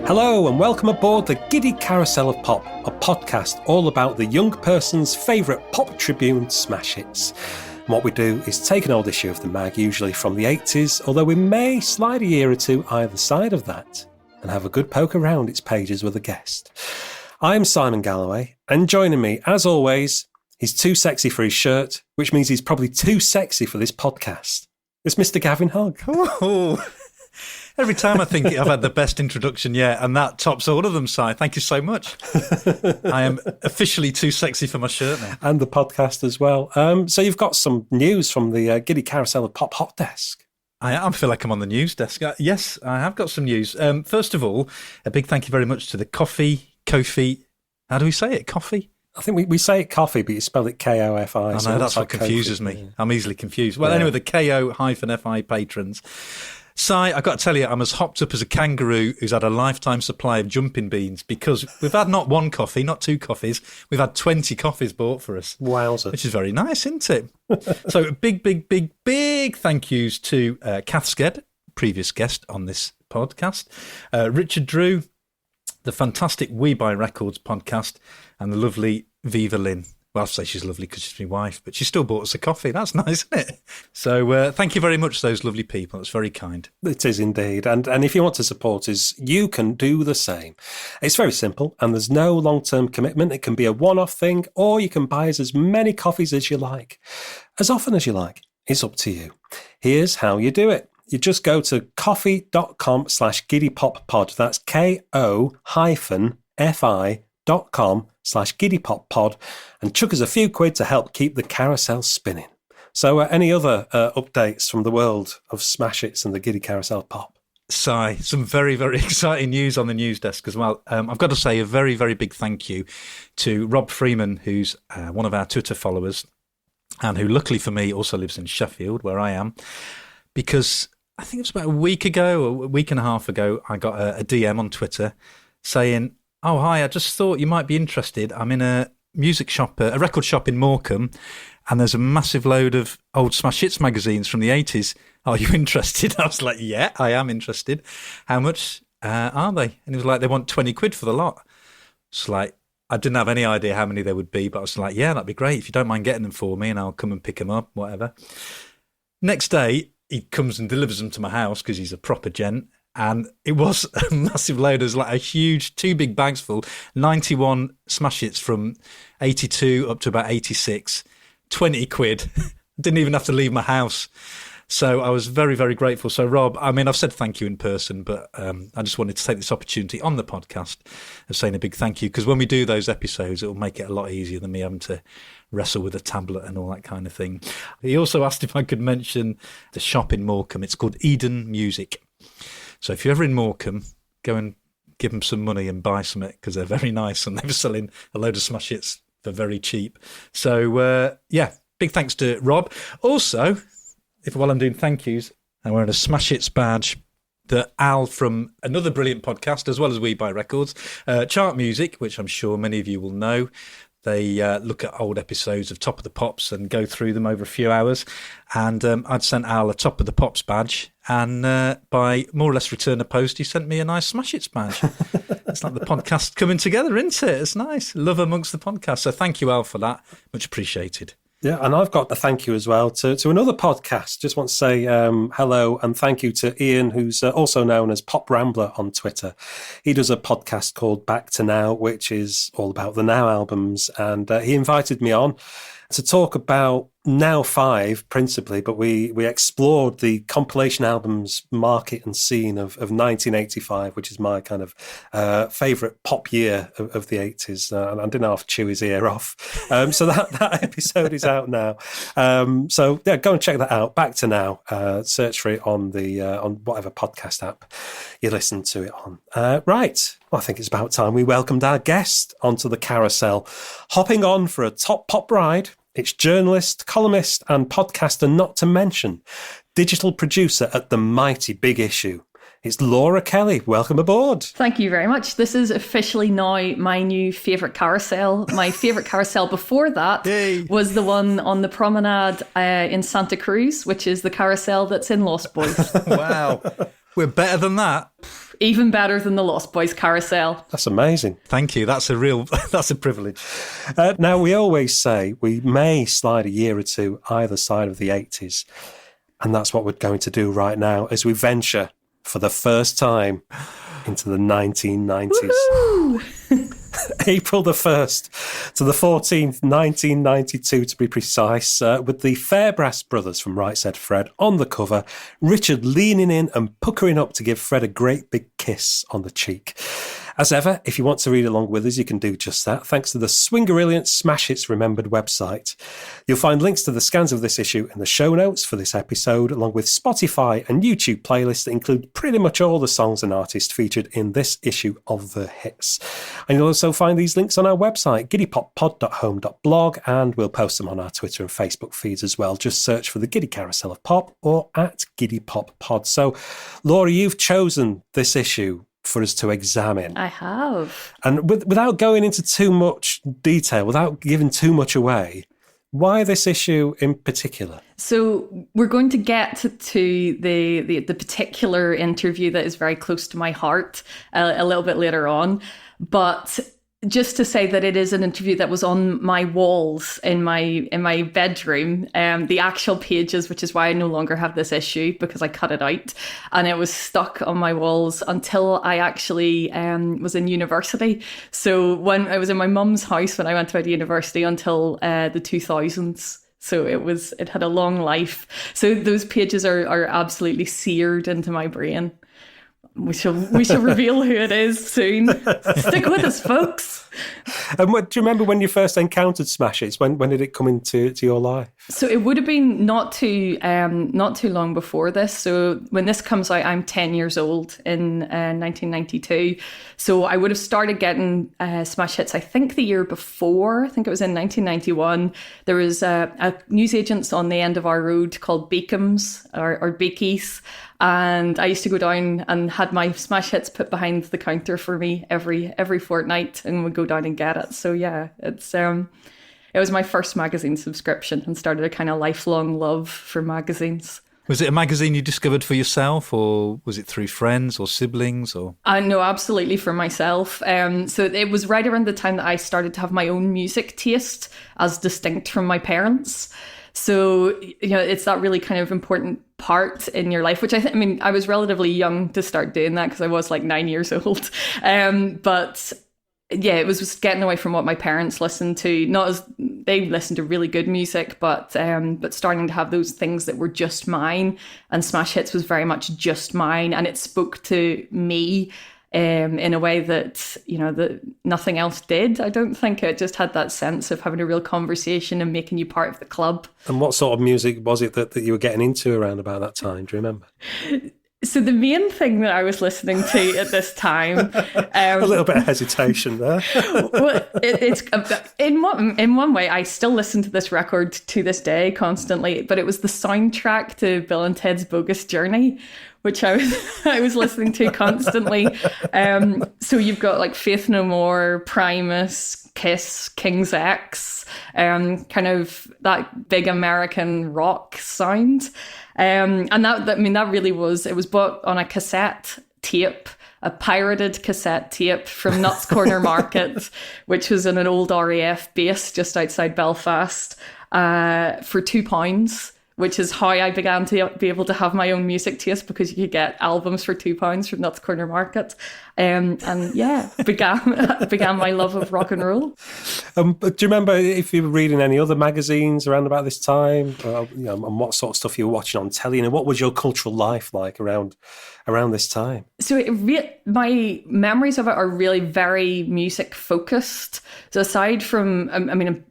Hello and welcome aboard the Giddy Carousel of Pop, a podcast all about the young person's favourite pop tribune smash hits. And what we do is take an old issue of the mag, usually from the 80s, although we may slide a year or two either side of that, and have a good poke around its pages with a guest. I'm Simon Galloway, and joining me, as always, he's too sexy for his shirt, which means he's probably too sexy for this podcast. It's Mr. Gavin Hogg. Oh. Every time I think I've had the best introduction yet, and that tops all of them, Si. Thank you so much. I am officially too sexy for my shirt now. And the podcast as well. So you've got some news from the Giddy Carousel of Pop hot desk. I feel like I'm on the news desk. Yes, I have got some news. First of all, a big thank you very much to the Kofi. How do we say it? Coffee? I think we say it coffee, but you spell it K-O-F-I. I know, so that's what confuses me. Yeah. I'm easily confused. Well, anyway, the K-O-F-I patrons. Si, I've got to tell you, I'm as hopped up as a kangaroo who's had a lifetime supply of jumping beans, because we've had not one coffee, not two coffees, we've had 20 coffees bought for us. Wowzer. Which is very nice, isn't it? So big thank yous to Kath Sked, previous guest on this podcast, Richard Drew, the fantastic We Buy Records podcast, and the lovely Viva Lynn. Well, I'll say she's lovely because she's my wife, but she still bought us a coffee. That's nice, isn't it? So thank you very much to those lovely people. It's very kind. It is indeed. And if you want to support us, you can do the same. It's very simple, and there's no long-term commitment. It can be a one-off thing, or you can buy us as many coffees as you like, as often as you like. It's up to you. Here's how you do it. You just go to coffee.com/giddypoppod. That's ko-fi.com/giddypoppod, and chuck us a few quid to help keep the carousel spinning. So any other updates from the world of smash hits and the Giddy Carousel Pop? Si, some very, very exciting news on the news desk as well. I've got to say a very, very big thank you to Rob Freeman, who's one of our Twitter followers, and who luckily for me also lives in Sheffield, where I am, because I think it was about a week ago or a week and a half ago, I got a DM on Twitter saying, "Oh, hi, I just thought you might be interested. I'm in a music shop, a record shop in Morecambe, and there's a massive load of old smash hits magazines from the 80s. Are you interested?" I was like, yeah, I am interested. How much are they? And he was like, they want 20 quid for the lot. It's like, I didn't have any idea how many there would be, but I was like, yeah, that'd be great if you don't mind getting them for me, and I'll come and pick them up, whatever. Next day, he comes and delivers them to my house because he's a proper gent. And it was a massive load. It was like a huge, 2 big bags full, 91 smash hits from 82 up to about 86, 20 quid. Didn't even have to leave my house. So I was very, very grateful. So Rob, I mean, I've said thank you in person, but I just wanted to take this opportunity on the podcast of saying a big thank you, because when we do those episodes, it'll make it a lot easier than me having to wrestle with a tablet and all that kind of thing. He also asked if I could mention the shop in Morecambe. It's called Eden Music. So if you're ever in Morecambe, go and give them some money and buy some, because they're very nice and they're selling a load of smash hits for very cheap. So, big thanks to Rob. Also, while I'm doing thank yous, I'm wearing a smash hits badge that Al from another brilliant podcast, as well as We Buy Records, Chart Music, which I'm sure many of you will know. They look at old episodes of Top of the Pops and go through them over a few hours. And I'd sent Al a Top of the Pops badge. And by more or less return of post, he sent me a nice Smash Hits badge. It's like the podcast coming together, isn't it? It's nice. Love amongst the podcast. So thank you, Al, for that. Much appreciated. Yeah, and I've got a thank you as well to another podcast. Just want to say hello and thank you to Ian, who's also known as Pop Rambler on Twitter. He does a podcast called Back to Now, which is all about the Now albums. And he invited me on to talk about Now 5 principally, but we explored the compilation albums market and scene of 1985, which is my kind of favourite pop year of the 80s. And I didn't have to chew his ear off. So that episode is out now. So yeah, go and check that out. Back to Now. Search for it on whatever podcast app you listen to it on. Right. Well, I think it's about time we welcomed our guest onto the carousel. Hopping on for a top pop ride, it's journalist, columnist and podcaster, not to mention digital producer at the mighty Big Issue. It's Laura Kelly. Welcome aboard. Thank you very much. This is officially now my new favourite carousel. My favourite carousel before that was the one on the promenade in Santa Cruz, which is the carousel that's in Lost Boys. Wow. We're better than that. Even better than the Lost Boys Carousel. That's amazing. Thank you. That's a privilege. Now, we always say we may slide a year or two either side of the 80s. And that's what we're going to do right now as we venture for the first time into the 1990s. April the 1st to the 14th, 1992 to be precise, with the Fairbrass brothers from Right Said Fred on the cover, Richard leaning in and puckering up to give Fred a great big kiss on the cheek. As ever, if you want to read along with us, you can do just that, thanks to the Swingerilliant Smash Hits Remembered website. You'll find links to the scans of this issue in the show notes for this episode, along with Spotify and YouTube playlists that include pretty much all the songs and artists featured in this issue of The Hits. And you'll also find these links on our website, giddypoppod.home.blog, and we'll post them on our Twitter and Facebook feeds as well. Just search for the Giddy Carousel of Pop or at Giddy Pop Pod. So, Laura, you've chosen this issue for us to examine. I have. And without going into too much detail, without giving too much away, why this issue in particular? So we're going to get to the particular interview that is very close to my heart a little bit later on. But just to say that it is an interview that was on my walls in my bedroom, the actual pages, which is why I no longer have this issue because I cut it out, and it was stuck on my walls until I actually was in university. So when I was in my mum's house when I went to university until the 2000s. So it had a long life. So those pages are absolutely seared into my brain. We shall reveal who it is soon. Stick with us, folks. And do you remember when you first encountered Smash Hits? When did it come into your life? So it would have been not too long before this. So when this comes out, I'm 10 years old in 1992. So I would have started getting Smash Hits, I think, the year before. I think it was in 1991. There was a newsagents on the end of our road called Beacom's or Beakies. And I used to go down and had my Smash Hits put behind the counter for me every fortnight, and would go down and get it. So yeah, it was my first magazine subscription and started a kind of lifelong love for magazines. Was it a magazine you discovered for yourself, or was it through friends or siblings? Or no, absolutely for myself. So it was right around the time that I started to have my own music taste as distinct from my parents. So, it's that really kind of important part in your life, which I was relatively young to start doing that because I was like 9 years old. But yeah, it was just getting away from what my parents listened to. Not as they listened to really good music, but starting to have those things that were just mine. And Smash Hits was very much just mine, and it spoke to me in a way that that nothing else did. I don't think it just had that sense of having a real conversation and making you part of the club. And what sort of music was it that you were getting into around about that time? Do you remember? So the main thing that I was listening to at this time, a little bit of hesitation there. Well, it's in one way I still listen to this record to this day constantly, but it was the soundtrack to Bill and Ted's Bogus Journey, which I was listening to constantly. So you've got like Faith No More, Primus, Kiss, King's X, kind of that big American rock sound. And that really was, it was bought on a cassette tape, a pirated cassette tape from Nuts Corner Market, which was in an old RAF base just outside Belfast, for £2. Which is how I began to be able to have my own music taste, because you could get albums for £2 from Nuts Corner Market. And yeah, began my love of rock and roll. Do you remember if you were reading any other magazines around about this time? And what sort of stuff you were watching on telly? And what was your cultural life like around this time? So my memories of it are really very music focused. So aside from,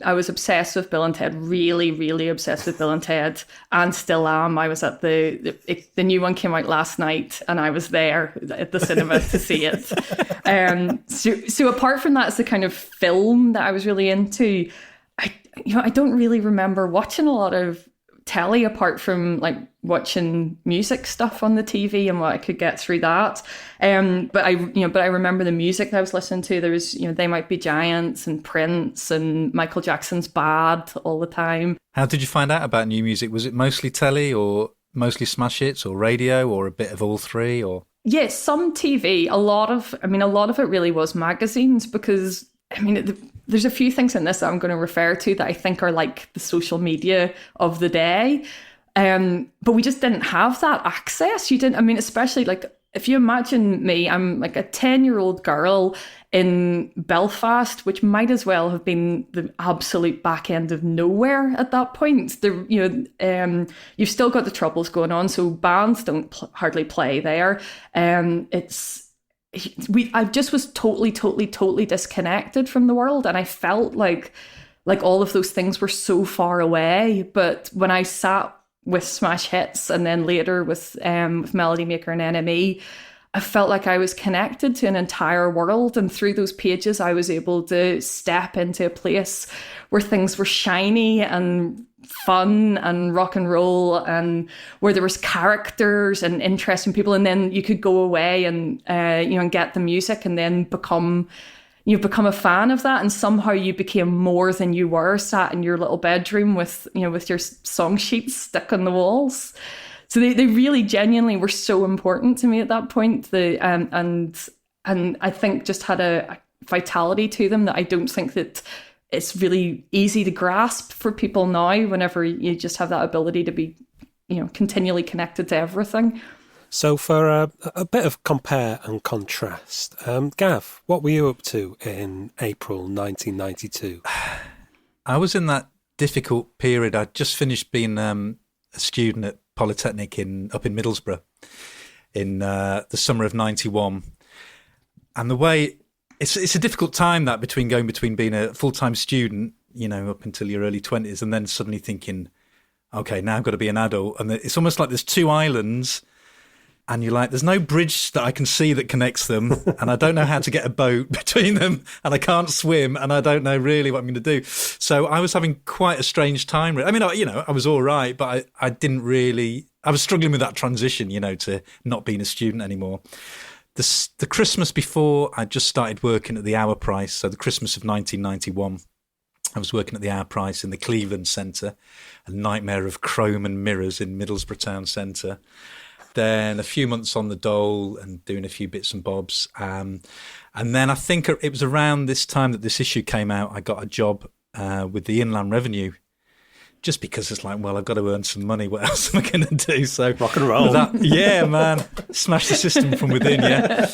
I was obsessed with Bill and Ted, really, really obsessed with Bill and Ted, and still am. I was at the new one came out last night, and I was there at the cinema to see it. So apart from that, it's the kind of film that I was really into. I don't really remember watching a lot of telly apart from like watching music stuff on the TV and what I could get through that. But I remember the music that I was listening to. There was, They Might Be Giants and Prince and Michael Jackson's Bad all the time. How did you find out about new music? Was it mostly telly, or mostly Smash Hits, or radio, or a bit of all three? Or Yeah, some TV. A lot of it really was magazines because, there's a few things in this that I'm going to refer to that I think are like the social media of the day. But we just didn't have that access. You didn't, especially like if you imagine me, I'm like a 10-year-old girl in Belfast, which might as well have been the absolute back end of nowhere at that point. You've still got the Troubles going on, so bands don't hardly play there. I just was totally disconnected from the world, and I felt like all of those things were so far away. But when I sat with Smash Hits and then later with Melody Maker and NME, I felt like I was connected to an entire world, and through those pages I was able to step into a place where things were shiny and fun and rock and roll, and where there was characters and interesting people, and then you could go away and and get the music and then become a fan of that, and somehow you became more than you were sat in your little bedroom with your song sheets stuck on the walls. So they really genuinely were so important to me at that point. And I think just had a vitality to them that I don't think that it's really easy to grasp for people now, whenever you just have that ability to be continually connected to everything. So for a bit of compare and contrast, Gav, what were you up to in April 1992? I was in that difficult period. I'd just finished being a student at Polytechnic up in Middlesbrough in the summer of 91. And the way it's a difficult time that between being a full-time student, up until your early 20s, and then suddenly thinking, okay, now I've got to be an adult. And it's almost like there's two islands, and you're like, there's no bridge that I can see that connects them, and I don't know how to get a boat between them, and I can't swim, and I don't know really what I'm going to do. So I was having quite a strange time. I was all right, but I didn't really. I was struggling with that transition, to not being a student anymore. The Christmas before, I just started working at the Hour Price. So the Christmas of 1991, I was working at the Hour Price in the Cleveland Centre, a nightmare of chrome and mirrors in Middlesbrough Town Centre. Then a few months on the dole and doing a few bits and bobs. And then I think it was around this time that this issue came out, I got a job with the Inland Revenue, just because it's like, well, I've got to earn some money. What else am I going to do? So rock and roll. Yeah, man. Smash the system from within, yeah.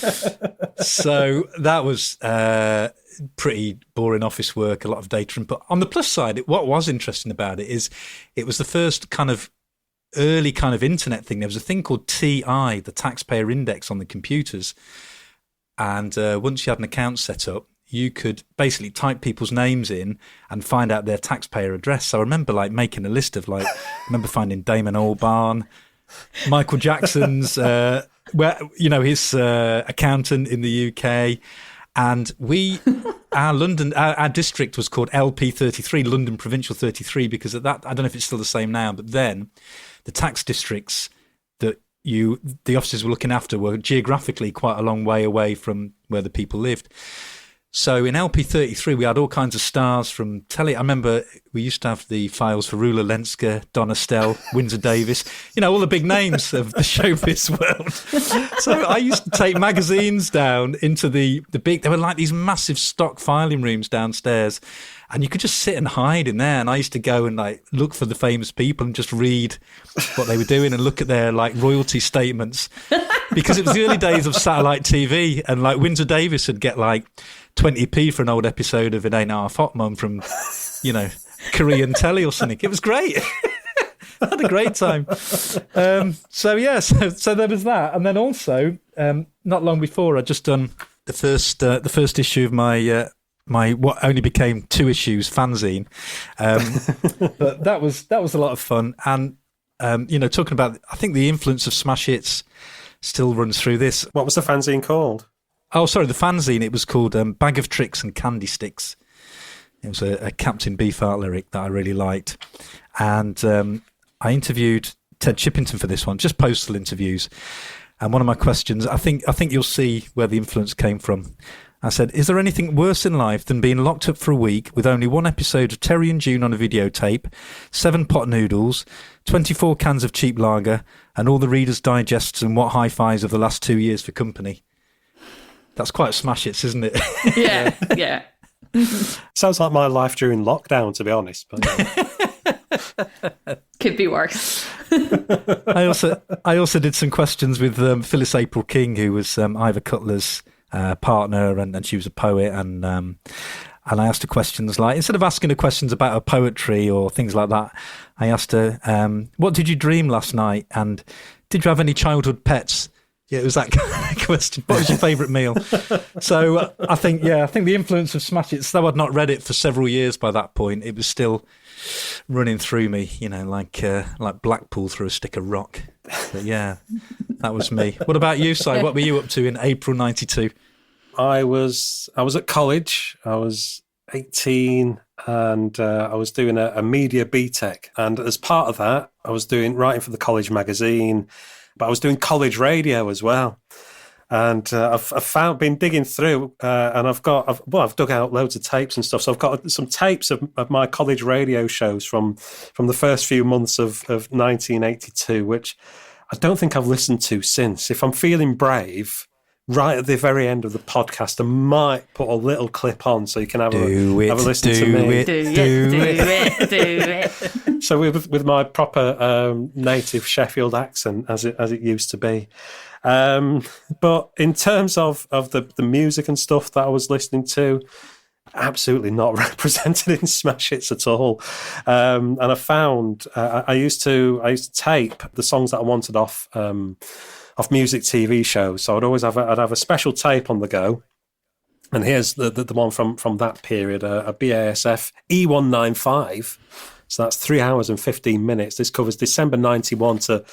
So that was pretty boring office work, a lot of data. But on the plus side, what was interesting about it is it was the first early internet thing. There was a thing called TI, the Taxpayer Index, on the computers. And once you had an account set up, you could basically type people's names in and find out their taxpayer address. So I remember making a list of I remember finding Damon Albarn, Michael Jackson's, his accountant in the UK. And our district was called LP33, London Provincial 33, because at that, I don't know if it's still the same now, but then the tax districts that the officers were looking after were geographically quite a long way away from where the people lived. So in LP33, we had all kinds of stars from telly. I remember we used to have the files for Rula Lenska, Don Estelle, Windsor Davis, all the big names of the showbiz world. So I used to take magazines down into the big, there were like these massive stock filing rooms downstairs, and you could just sit and hide in there. And I used to go and look for the famous people and just read what they were doing and look at their royalty statements, because it was the early days of satellite TV, and Windsor Davis would get 20p for an old episode of It Ain't Half Hot Mum from, Korean telly or something. It was great. I had a great time. So there was that. And then also, not long before, I'd just done the first issue of my what only became 2 issues fanzine. But that was a lot of fun. And, talking about, I think the influence of smash hits still runs through this. What was the fanzine called? Oh, sorry, the fanzine, it was called Bag of Tricks and Candy Sticks. It was a Captain Beefheart lyric that I really liked. And I interviewed Ted Chippington for this one, just postal interviews. And one of my questions, I think you'll see where the influence came from. I said, is there anything worse in life than being locked up for a week with only one episode of Terry and June on a videotape, 7 pot noodles, 24 cans of cheap lager, and all the Reader's Digests and What Hi-Fis of the last 2 years for company? That's quite smash hits, isn't it? Yeah, yeah. Sounds like my life during lockdown, to be honest. But Could be worse. I also did some questions with Phyllis April King, who was Ivor Cutler's partner, and she was a poet, and I asked her questions like, instead of asking her questions about her poetry or things like that, I asked her, what did you dream last night, and did you have any childhood pets? Yeah, it was that kind of question. What was your favourite meal? So I think the influence of Smash Hits, though I'd not read it for several years by that point, it was still running through me, like Blackpool through a stick of rock. But yeah, that was me. What about you, Si? What were you up to in April 92? I was at college. I was 18 and I was doing a media BTEC. And as part of that, I was writing for the college magazine, but I was doing college radio as well. And I've been digging through, and I've dug out loads of tapes and stuff. So I've got some tapes of my college radio shows from the first few months of 1982, which I don't think I've listened to since. If I'm feeling brave, right at the very end of the podcast, I might put a little clip on so you can have a listen to me. Do it. So with my proper native Sheffield accent, as it used to be. But in terms of the music and stuff that I was listening to, absolutely not represented in Smash Hits at all. And I found I used to tape the songs that I wanted off music TV shows. So I'd have a special tape on the go. And here's the one from that period, a BASF E195. So that's 3 hours and 15 minutes. This covers December 91 to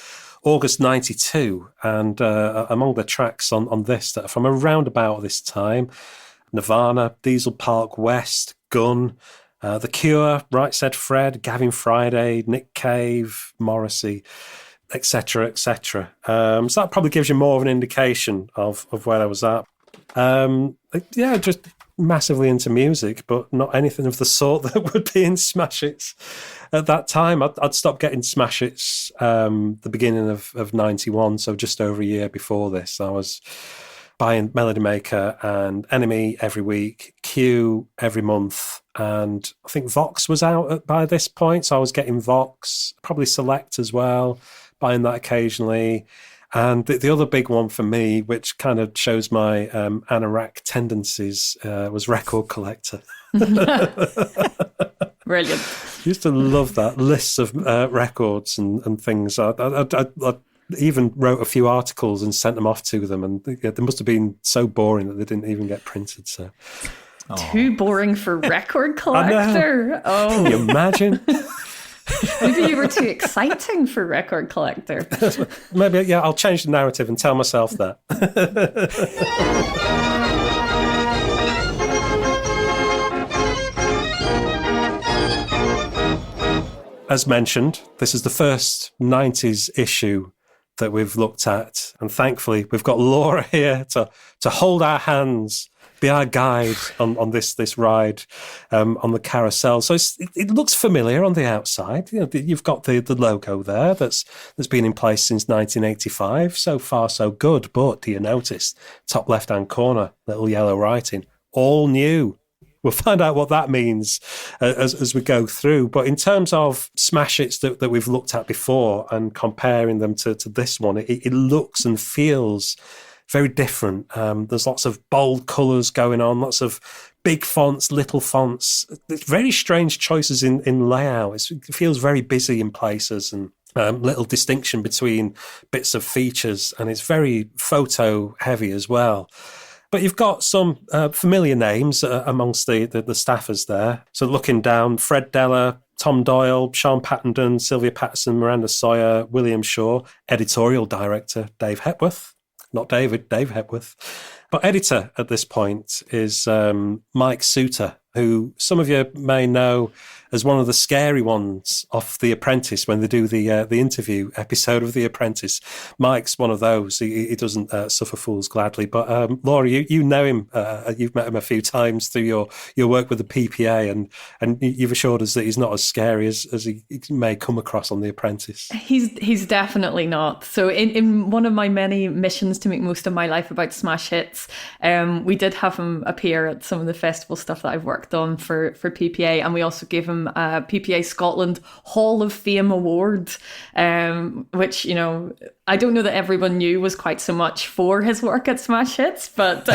August 92, and among the tracks on this that are from around about this time, Nirvana, Diesel Park West, Gun, The Cure, Right Said Fred, Gavin Friday, Nick Cave, Morrissey, etc., etc. So that probably gives you more of an indication of where I was at. Just massively into music, but not anything of the sort that would be in Smash Hits. At that time, I'd stopped getting Smash Hits the beginning of 91, so just over a year before this. I was buying Melody Maker and Enemy every week, Q every month, and I think Vox was out by this point, so I was getting Vox, probably Select as well, buying that occasionally. And the other big one for me, which kind of shows my anorak tendencies, was Record Collector. Brilliant. Used to love that, lists of records and things. I even wrote a few articles and sent them off to them, and they must have been so boring that they didn't even get printed. So too boring for Record Collector. Oh, can you imagine? Maybe you were too exciting for Record Collector. Maybe, yeah, I'll change the narrative and tell myself that. As mentioned, this is the first 90s issue that we've looked at. And thankfully, we've got Laura here to hold our hands, be our guide on this ride on the Carousel. So it looks familiar on the outside. You've got the logo there that's been in place since 1985. So far, so good. But do you notice top left-hand corner, little yellow writing, all new. We'll find out what that means as we go through. But in terms of Smash Hits that we've looked at before and comparing them to this one, it looks and feels very different. There's lots of bold colours going on, lots of big fonts, little fonts. There's very strange choices in layout. It feels very busy in places and little distinction between bits of features. And it's very photo heavy as well. But you've got some familiar names amongst the staffers there. So looking down, Fred Della, Tom Doyle, Sean Pattenden, Sylvia Patterson, Miranda Sawyer, William Shaw, editorial director Dave Hepworth. Not David, Dave Hepworth. But editor at this point is Mike Suter, who some of you may know as one of the scary ones off The Apprentice when they do the interview episode of The Apprentice. Mike's one of those. He doesn't suffer fools gladly. But Laura, you know him. You've met him a few times through your work with the PPA, and you've assured us that he's not as scary as he may come across on The Apprentice. He's definitely not. So in one of my many missions to make most of my life about smash hits, we did have him appear at some of the festival stuff that I've worked on for PPA, and we also gave him a PPA Scotland Hall of Fame award, which, you know, I don't know that everyone knew was quite so much for his work at Smash Hits, but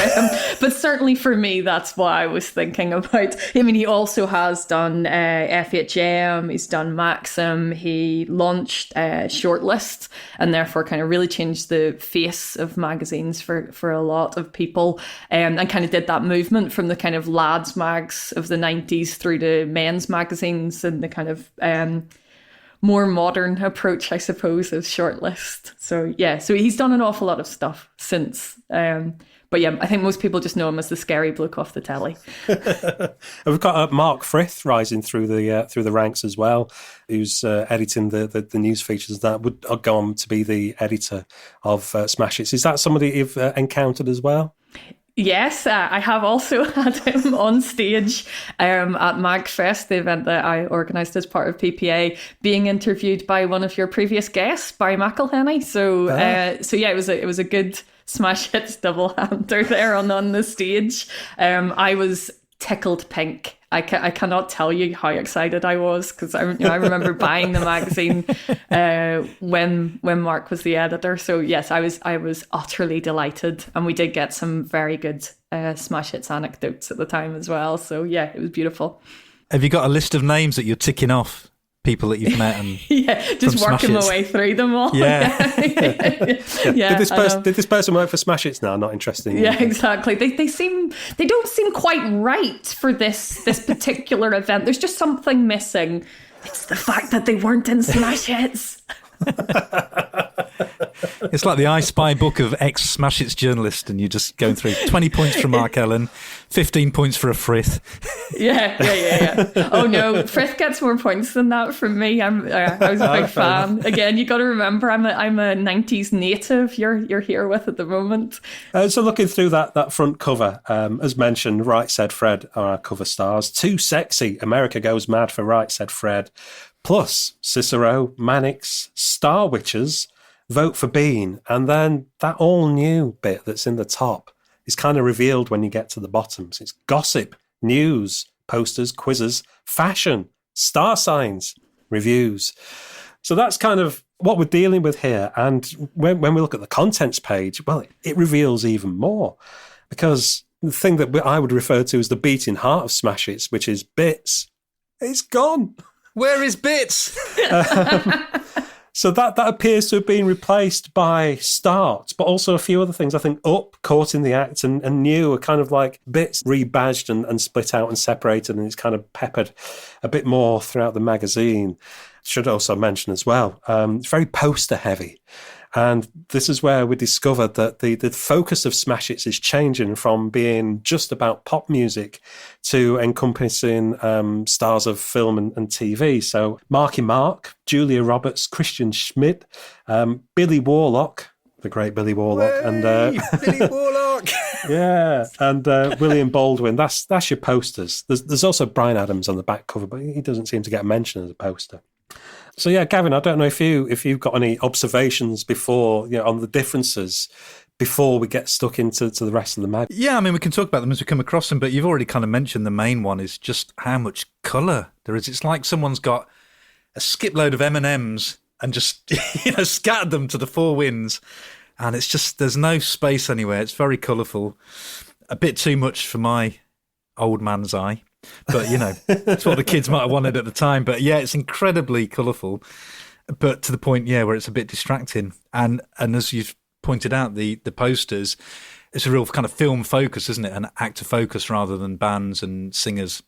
certainly for me, that's what I was thinking about. I mean, he also has done FHM, he's done Maxim, he launched Shortlist, and therefore kind of really changed the face of magazines for a lot of people, and kind of did that movement from the kind of lads mags of the 90s through to men's magazines and the kind of more modern approach, I suppose, of Shortlist. So yeah, so he's done an awful lot of stuff since. But yeah, I think most people just know him as the scary bloke off the telly. We've got Mark Frith rising through the ranks as well, who's editing the news features. That would go on to be the editor of Smash Hits. Is that somebody you've encountered as well? Yes, I have also had him on stage at MagFest, the event that I organised as part of PPA, being interviewed by one of your previous guests, Barry McElhenney. So yeah, it was a good Smash Hits double-hander there on the stage. I was tickled pink. I cannot tell you how excited I was, because I remember buying the magazine when Mark was the editor. So yes, I was utterly delighted, and we did get some very good Smash Hits anecdotes at the time as well. So yeah, it was beautiful. Have you got a list of names that you're ticking off? People that you've met and yeah, just working my way through them all. Yeah. Yeah. Did this person work for Smash Hits now? Not interesting. Yeah, exactly. They don't seem quite right for this particular event. There's just something missing. It's the fact that they weren't in Smash Hits. It's like the I Spy book of ex-Smash Hits journalists, and you're just going through 20 points for Mark Ellen, 15 points for a Frith. Yeah. Oh no, Frith gets more points than that from me. I was a big fan. Again, you got to remember, I'm a 90s native. You're here with at the moment. So looking through that front cover, as mentioned, Right Said Fred are our cover stars. Too Sexy, America Goes Mad for Right Said Fred. Plus Cicero, Mannix, Star Witches, Vote for Bean, and then that all-new bit that's in the top is kind of revealed when you get to the bottoms. It's gossip, news, posters, quizzes, fashion, star signs, reviews. So that's kind of what we're dealing with here. And when we look at the contents page, well, it reveals even more, because the thing that I would refer to as the beating heart of Smash Hits, which is Bits, it's gone. Where is Bits? So that appears to have been replaced by Start, but also a few other things. I think Up, Caught in the Act, and New are kind of like Bits rebadged and split out and separated, and it's kind of peppered a bit more throughout the magazine. Should also mention as well, it's very poster heavy. And this is where we discovered that the focus of Smash Hits is changing from being just about pop music to encompassing stars of film and TV. So Marky Mark, Julia Roberts, Christian Schmidt, Billy Warlock, the great Billy Warlock. Billy Warlock! Yeah, and William Baldwin. That's your posters. There's also Bryan Adams on the back cover, but he doesn't seem to get mentioned as a poster. So yeah, Gavin, I don't know if you've got any observations before, on the differences before we get stuck into the rest of the mag. Yeah, I mean, we can talk about them as we come across them, but you've already kind of mentioned the main one is just how much colour there is. It's like someone's got a skipload of M&Ms and just scattered them to the four winds, and it's just there's no space anywhere. It's very colourful, a bit too much for my old man's eye. But, it's what the kids might have wanted at the time. But, yeah, it's incredibly colourful, but to the point, where it's a bit distracting. And as you've pointed out, the posters, it's a real kind of film focus, isn't it? An actor focus rather than bands and singers.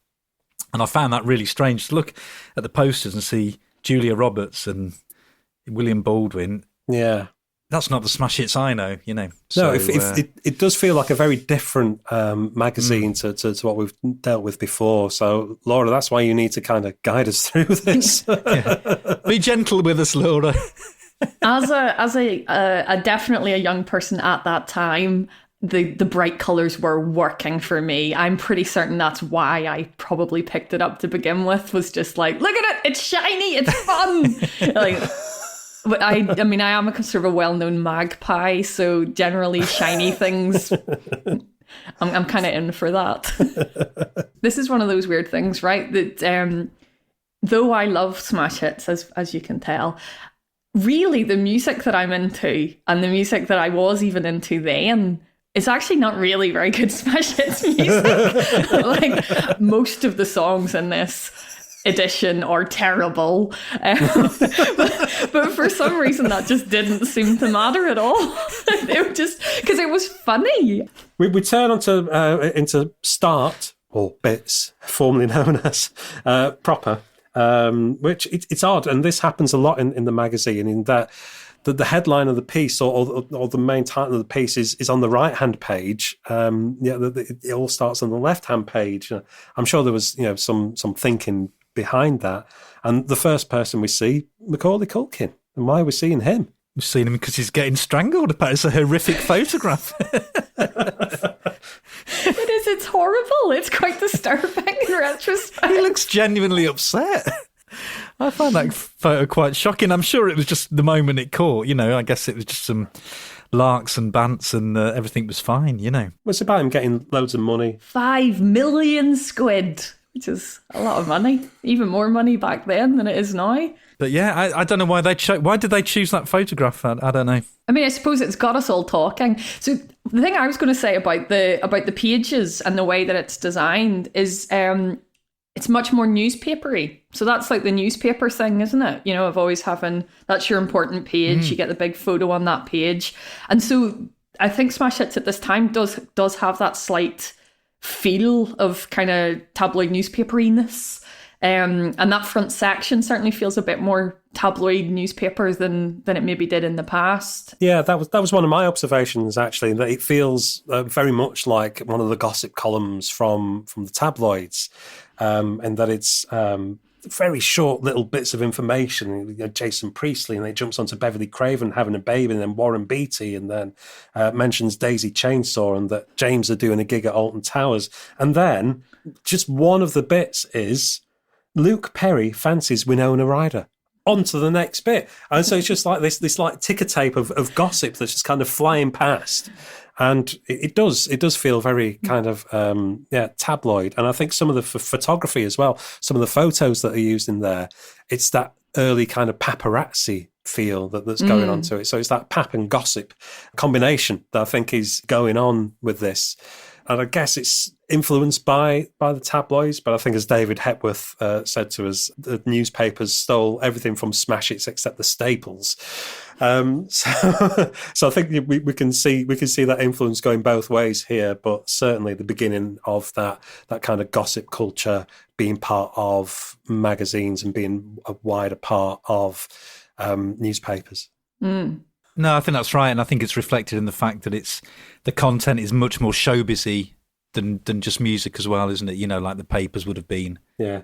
And I found that really strange to look at the posters and see Julia Roberts and William Baldwin. Yeah. That's not the smash hits I know, No, So, it does feel like a very different magazine to what we've dealt with before. So, Laura, that's why you need to kind of guide us through this. Be gentle with us, Laura. As a definitely a young person at that time, the bright colours were working for me. I'm pretty certain that's why I probably picked it up to begin with, was just like, look at it, it's shiny, it's fun. Like, but I mean, I am a sort of a well-known magpie, so generally shiny things, I'm kind of in for that. This is one of those weird things, right? That though I love smash hits, as you can tell, really the music that I'm into and the music that I was even into then, it's actually not really very good smash hits music. Like, most of the songs in this edition are terrible. But for some reason that just didn't seem to matter at all. It was just because it was funny. We turn into Start, or Bits, formerly known as Proper, which it's odd, and this happens a lot in the magazine, in that the headline of the piece or the main title of the piece is on the right-hand page. It all starts on the left-hand page. I'm sure there was some thinking behind that. And the first person we see, Macaulay Culkin. And why are we seeing him? We've seen him because he's getting strangled. Apparently, it's a horrific photograph. It is. It's horrible. It's quite disturbing in retrospect. He looks genuinely upset. I found that photo quite shocking. I'm sure it was just the moment it caught. I guess it was just some larks and bants and everything was fine, Well, it's about him getting loads of money. 5 million squid, which is a lot of money. Even more money back then than it is now. But yeah, I don't know why why did they choose that photograph? I don't know. I mean, I suppose it's got us all talking. So the thing I was going to say about the pages and the way that it's designed is it's much more newspapery. So that's like the newspaper thing, isn't it? Of always having, that's your important page. You get the big photo on that page. And so I think Smash Hits at this time does have that slight feel of kind of tabloid newspaperiness. And that front section certainly feels a bit more tabloid newspapers than it maybe did in the past. Yeah, that was one of my observations, actually, that it feels very much like one of the gossip columns from the tabloids, and that it's very short little bits of information. Jason Priestley, and then it jumps onto Beverly Craven having a baby, and then Warren Beatty, and then mentions Daisy Chainsaw, and that James are doing a gig at Alton Towers. And then just one of the bits is Luke Perry fancies Winona Ryder. On to the next bit. And so it's just like this like ticker tape of gossip that's just kind of flying past. And it does feel very kind of, tabloid. And I think some of the photography as well, some of the photos that are used in there, it's that early kind of paparazzi feel that's going on to it. So it's that pap and gossip combination that I think is going on with this. And I guess it's influenced by the tabloids, but I think, as David Hepworth said to us, the newspapers stole everything from Smash Hits except the staples. So I think we can see that influence going both ways here, but certainly the beginning of that kind of gossip culture being part of magazines and being a wider part of newspapers. No, I think that's right, and I think it's reflected in the fact that the content is much more showbizy than just music as well, isn't it? Like the papers would have been. Yeah.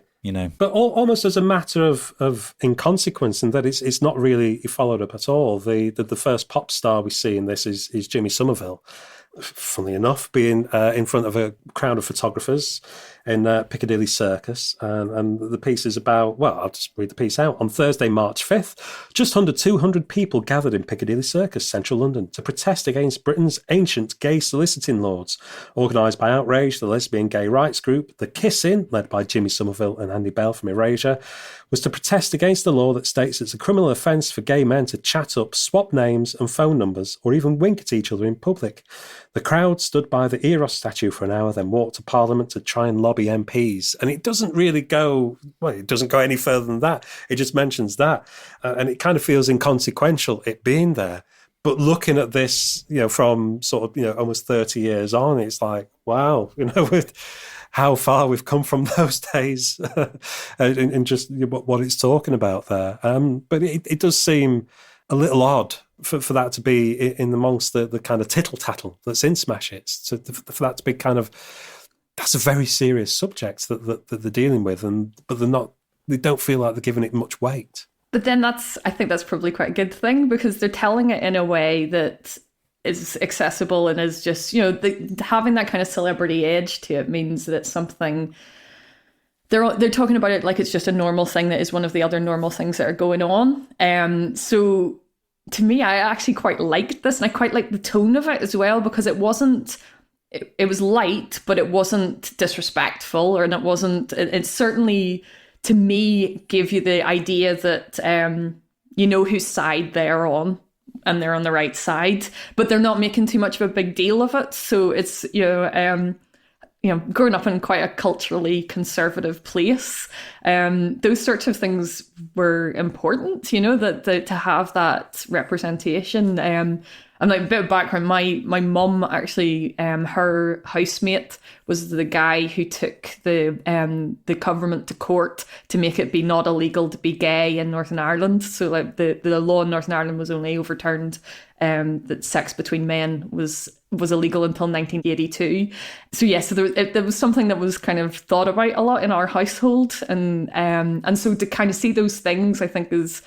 But almost as a matter of inconsequence, in that it's not really followed up at all. The first pop star we see in this is Jimmy Somerville. Funnily enough, being in front of a crowd of photographers in Piccadilly Circus. And the piece is about, well, I'll just read the piece out. On Thursday, March 5th, just under 200 people gathered in Piccadilly Circus, central London, to protest against Britain's ancient gay soliciting laws. Organised by Outrage, the lesbian gay rights group, The Kissin', led by Jimmy Somerville and Andy Bell from Erasure, was to protest against the law that states it's a criminal offence for gay men to chat up, swap names and phone numbers, or even wink at each other in public. The crowd stood by the Eros statue for an hour, then walked to Parliament to try and lobby MPs. And it doesn't really go, well, it doesn't go any further than that. It just mentions that. And it kind of feels inconsequential, it being there. But looking at this, from sort of, almost 30 years on, it's like, wow, with how far we've come from those days and just what it's talking about there. But it does seem a little odd for that to be in amongst the kind of tittle tattle that's in Smash Hits. So for that to be kind of, that's a very serious subject that they're dealing with, but they don't feel like they're giving it much weight. But then I think that's probably quite a good thing, because they're telling it in a way that is accessible and is just, having that kind of celebrity edge to it means that it's something. They're talking about it like it's just a normal thing that is one of the other normal things that are going on. So to me, I actually quite liked this, and I quite liked the tone of it as well, because it wasn't. It was light, but it wasn't disrespectful, and it certainly, to me, gave you the idea that you know whose side they're on, and they're on the right side, but they're not making too much of a big deal of it. So it's, growing up in quite a culturally conservative place, those sorts of things were important, that to have that representation. And like a bit of background, my mum actually, her housemate was the guy who took the government to court to make it be not illegal to be gay in Northern Ireland. So like the law in Northern Ireland was only overturned that sex between men was illegal until 1982. So yeah, so there was something that was kind of thought about a lot in our household, and so to kind of see those things, I think is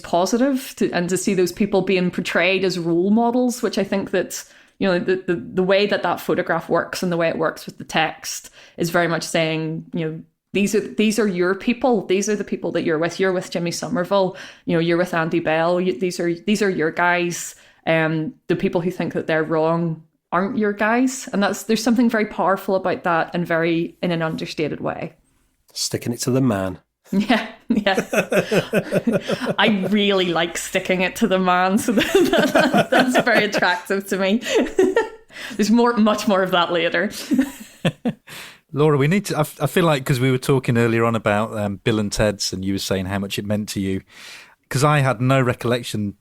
positive, and to see those people being portrayed as role models, which I think that the way that photograph works and the way it works with the text is very much saying, these are your people. These are the people that you're with. You're with Jimmy Somerville. You're with Andy Bell. These are your guys. The people who think that they're wrong aren't your guys, and there's something very powerful about that, and very in an understated way. Sticking it to the man. Yeah. I really like sticking it to the man, so that's very attractive to me. There's much more of that later. Laura, we need to. I feel like, because we were talking earlier on about Bill and Ted's, and you were saying how much it meant to you, because I had no recollection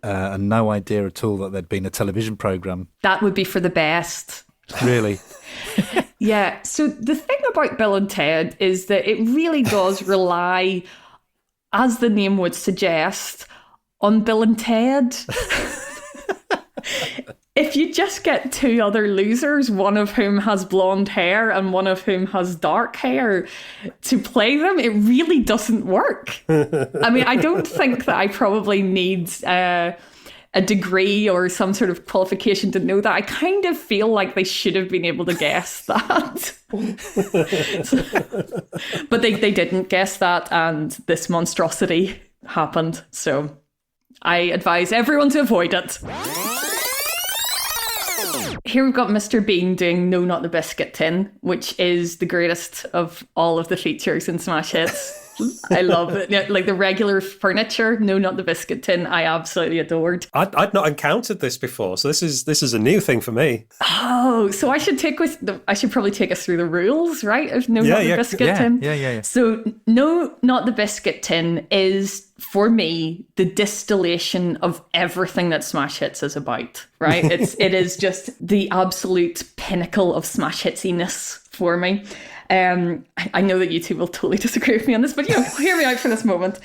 and no idea at all that there'd been a television programme. That would be for the best. Really? Yeah. So the thing about Bill and Ted is that it really does rely, as the name would suggest, on Bill and Ted. If you just get two other losers, one of whom has blonde hair and one of whom has dark hair, to play them, it really doesn't work. I mean, I don't think that I probably need a degree or some sort of qualification to know that. I kind of feel like they should have been able to guess that. But they didn't guess that, and this monstrosity happened. So I advise everyone to avoid it. Here we've got Mr. Bean doing No Not the Biscuit Tin, which is the greatest of all of the features in Smash Hits. I love it. Yeah, like the regular furniture, No Not the Biscuit Tin, I absolutely adored. I'd not encountered this before, so this is a new thing for me. Oh, so I should probably take us through the rules, right? Of No Not the Biscuit Tin. Yeah. So No Not the Biscuit Tin is, for me, the distillation of everything that Smash Hits is about, right? It is just the absolute pinnacle of Smash Hitsiness for me. I know that you two will totally disagree with me on this, but hear me out for this moment.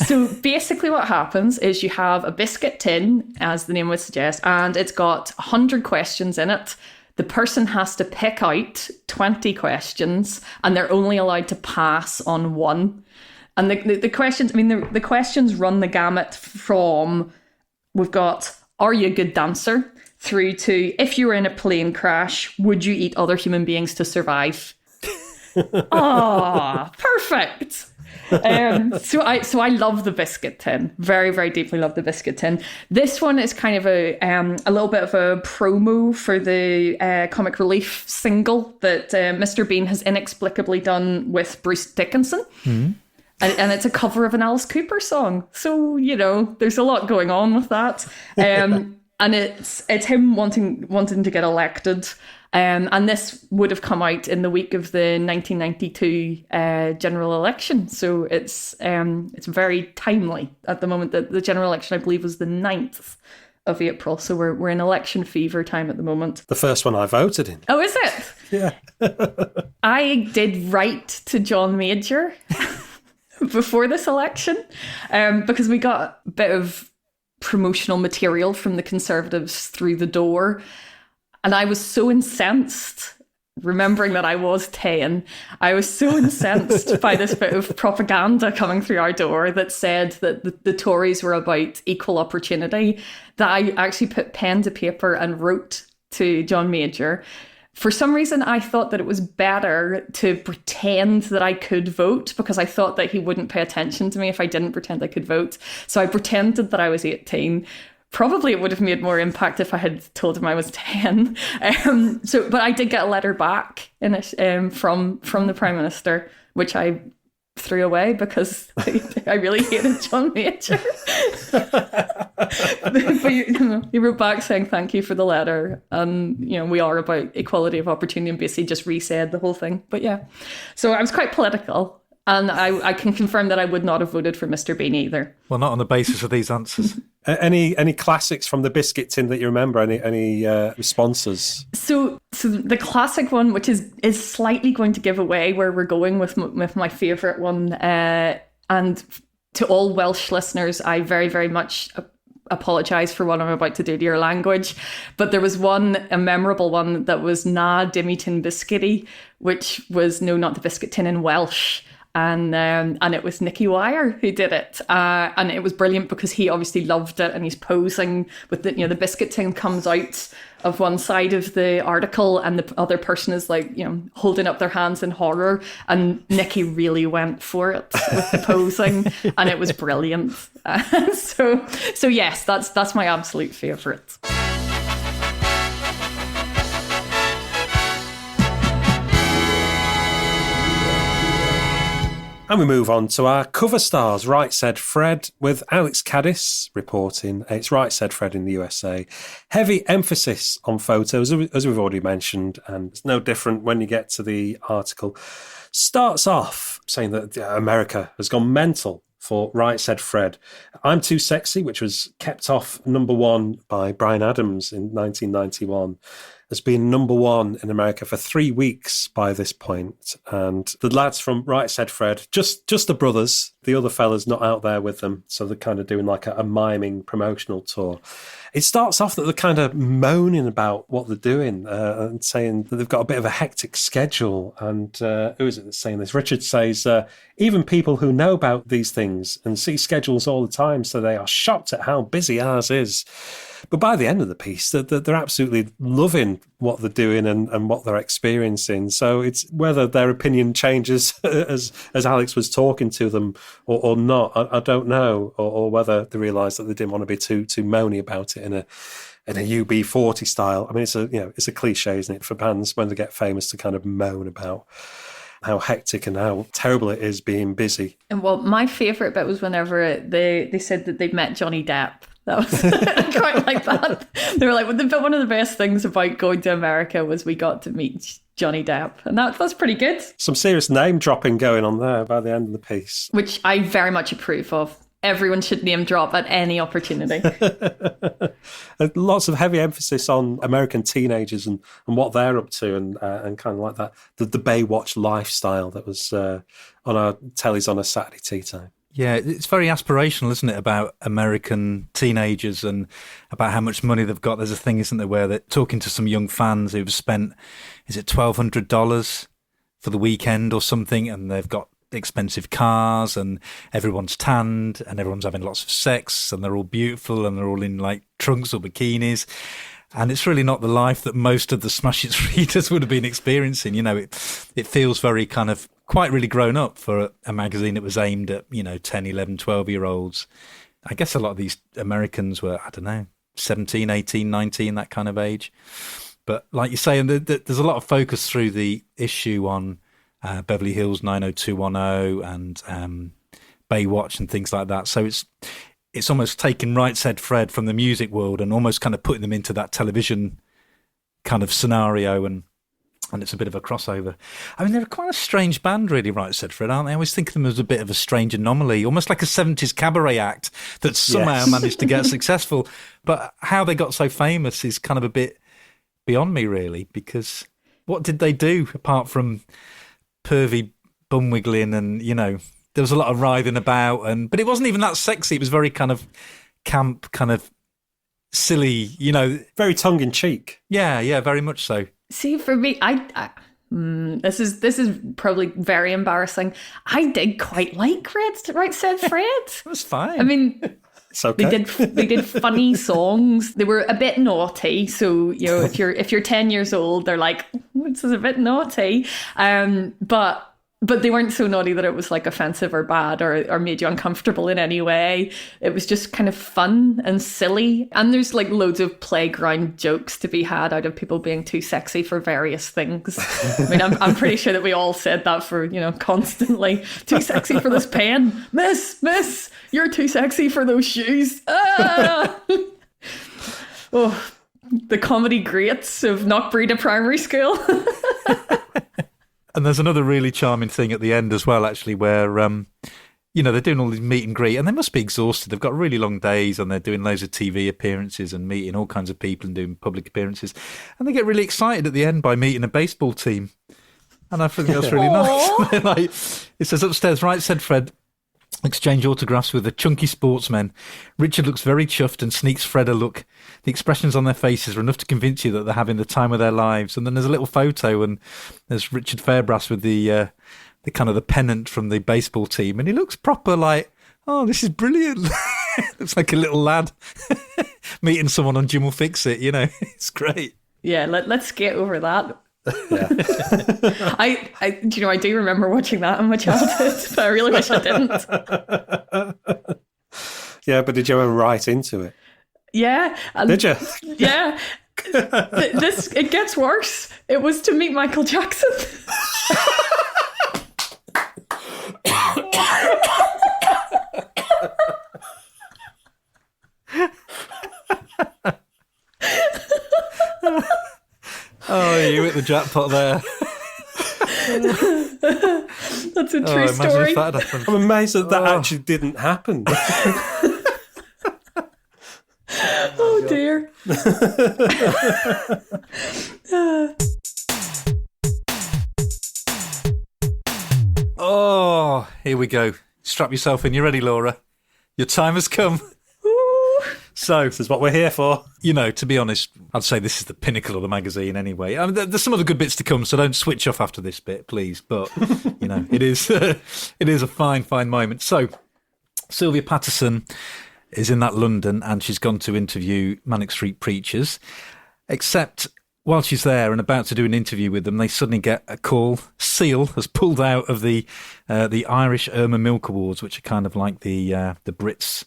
So basically what happens is you have a biscuit tin, as the name would suggest, and it's got 100 questions in it. The person has to pick out 20 questions, and they're only allowed to pass on one. And the questions, the questions run the gamut from, we've got, are you a good dancer? Through to, if you were in a plane crash, would you eat other human beings to survive? Oh, perfect. So I love the biscuit tin. Very, very deeply love the biscuit tin. This one is kind of a little bit of a promo for the Comic Relief single that Mr. Bean has inexplicably done with Bruce Dickinson. Mm-hmm. And it's a cover of an Alice Cooper song. So, there's a lot going on with that. And it's him wanting to get elected. And this would have come out in the week of the 1992 general election. So it's very timely at the moment. The general election, I believe, was the 9th of April. So we're in election fever time at the moment. The first one I voted in. Oh, is it? Yeah. I did write to John Major before this election because we got a bit of promotional material from the Conservatives through the door. And I was so incensed, remembering that I was 10, I was so incensed by this bit of propaganda coming through our door that said that the Tories were about equal opportunity, that I actually put pen to paper and wrote to John Major. For some reason, I thought that it was better to pretend that I could vote, because I thought that he wouldn't pay attention to me if I didn't pretend I could vote. So I pretended that I was 18. Probably it would have made more impact if I had told him I was 10. But I did get a letter back in it, from the Prime Minister, which I threw away because I really hated John Major. But he wrote back saying thank you for the letter, and we are about equality of opportunity, and basically just resaid the whole thing. But yeah, so I was quite political, and I can confirm that I would not have voted for Mr. Bean either. Well, not on the basis of these answers. Any classics from the Biscuit Tin that you remember? Any responses? So the classic one, which is slightly going to give away where we're going with my favourite one, and to all Welsh listeners, I very, very much apologise for what I'm about to do to your language, but there was a memorable one that was na dimmy tin biscuity, which was no, not the biscuit tin in Welsh. And it was Nicky Wire who did it, and it was brilliant because he obviously loved it, and he's posing with the biscuit tin comes out of one side of the article, and the other person is holding up their hands in horror, and Nicky really went for it with the posing, and it was brilliant. So yes, that's my absolute favourite. And we move on to our cover stars, Right Said Fred, with Alex Caddis reporting. It's Right Said Fred in the USA. Heavy emphasis on photos, as we've already mentioned, and it's no different when you get to the article. Starts off saying that America has gone mental for Right Said Fred. I'm Too Sexy, which was kept off #1 by Bryan Adams in 1991. Has been #1 in America for 3 weeks by this point. And the lads from Right Said Fred, just the brothers, the other fellas not out there with them. So they're kind of doing like a miming promotional tour. It starts off that they're kind of moaning about what they're doing and saying that they've got a bit of a hectic schedule. And who is it that's saying this? Richard says, even people who know about these things and see schedules all the time, so they are shocked at how busy ours is. But by the end of the piece, they're absolutely loving what they're doing and what they're experiencing. So it's whether their opinion changes as Alex was talking to them or not, I don't know, or whether they realise that they didn't want to be too moany about it in a UB40 style. I mean, it's a cliche, isn't it, for bands when they get famous to kind of moan about how hectic and how terrible it is being busy. And well, my favourite bit was whenever they said that they'd met Johnny Depp. That was I quite like that. They were like, well, one of the best things about going to America was we got to meet Johnny Depp, and that's pretty good. Some serious name dropping going on there by the end of the piece, which I very much approve of. Everyone should name drop at any opportunity. Lots of heavy emphasis on American teenagers and what they're up to, and kind of like that the Baywatch lifestyle that was on our tellies on a Saturday tea time. Yeah, it's very aspirational, isn't it, about American teenagers and about how much money they've got. There's a thing, isn't there, where they're talking to some young fans who've spent, is it $1,200 for the weekend or something, and they've got expensive cars and everyone's tanned and everyone's having lots of sex and they're all beautiful and they're all in like trunks or bikinis. And it's really not the life that most of the Smash Hits readers would have been experiencing. It feels very kind of quite really grown up for a magazine that was aimed at, 10, 11, 12-year-olds. I guess a lot of these Americans were, 17, 18, 19, that kind of age. But like you say, and there's a lot of focus through the issue on Beverly Hills 90210 and Baywatch and things like that. So it's almost taken Right Said Fred from the music world and almost kind of putting them into that television kind of scenario, and it's a bit of a crossover. I mean, they're quite a strange band, really, Right Said Fred, aren't they? I always think of them as a bit of a strange anomaly, almost like a 70s cabaret act that somehow managed to get successful. But how they got so famous is kind of a bit beyond me, really, because what did they do apart from pervy bum wiggling and, there was a lot of writhing about, but it wasn't even that sexy. It was very kind of camp, kind of silly, Very tongue-in-cheek. Yeah, very much so. See, for me, this is probably very embarrassing. I did quite like Right Said Fred. It was fine. I mean, It's okay. they did funny songs. They were a bit naughty. So, if you're 10 years old, they're like, this is a bit naughty. But they weren't so naughty that it was like offensive or bad or made you uncomfortable in any way. It was just kind of fun and silly. And there's like loads of playground jokes to be had out of people being too sexy for various things. I mean, I'm pretty sure that we all said that for, constantly. Too sexy for this pen. Miss, you're too sexy for those shoes. Ah! Oh, the comedy greats of Knockbreda Primary School. And there's another really charming thing at the end as well, actually, where, they're doing all these meet and greet, and they must be exhausted. They've got really long days, and they're doing loads of TV appearances and meeting all kinds of people and doing public appearances. And they get really excited at the end by meeting a baseball team. And I think that's really nice. It says upstairs, Right Said Fred exchange autographs with the chunky sportsmen. Richard looks very chuffed and sneaks Fred a look. The expressions on their faces are enough to convince you that they're having the time of their lives. And then there's a little photo, and there's Richard Fairbrass with the kind of the pennant from the baseball team, and he looks proper like, oh, this is brilliant. Looks like a little lad meeting someone on Jim Will Fix It. It's great. Yeah, let's get over that. Yeah. I do remember watching that in my childhood, but I really wish I didn't. Yeah, but did you ever write into it? Yeah. Did you? Yeah. It gets worse. It was to meet Michael Jackson. Oh, you hit the jackpot there. That's a true Imagine story. if that had happened. I'm amazed that actually didn't happen. Oh dear. Oh, here we go. Strap yourself in. You ready, Laura? Your time has come. So, This is what we're here for. to be honest, I'd say this is the pinnacle of the magazine anyway. I mean, there's some other good bits to come, so don't switch off after this bit, please. But, it is a fine, fine moment. So, Sylvia Patterson is in that London, and she's gone to interview Manic Street Preachers. Except while she's there and about to do an interview with them, they suddenly get a call. Seal has pulled out of the Irish Irma Milk Awards, which are kind of like the Brits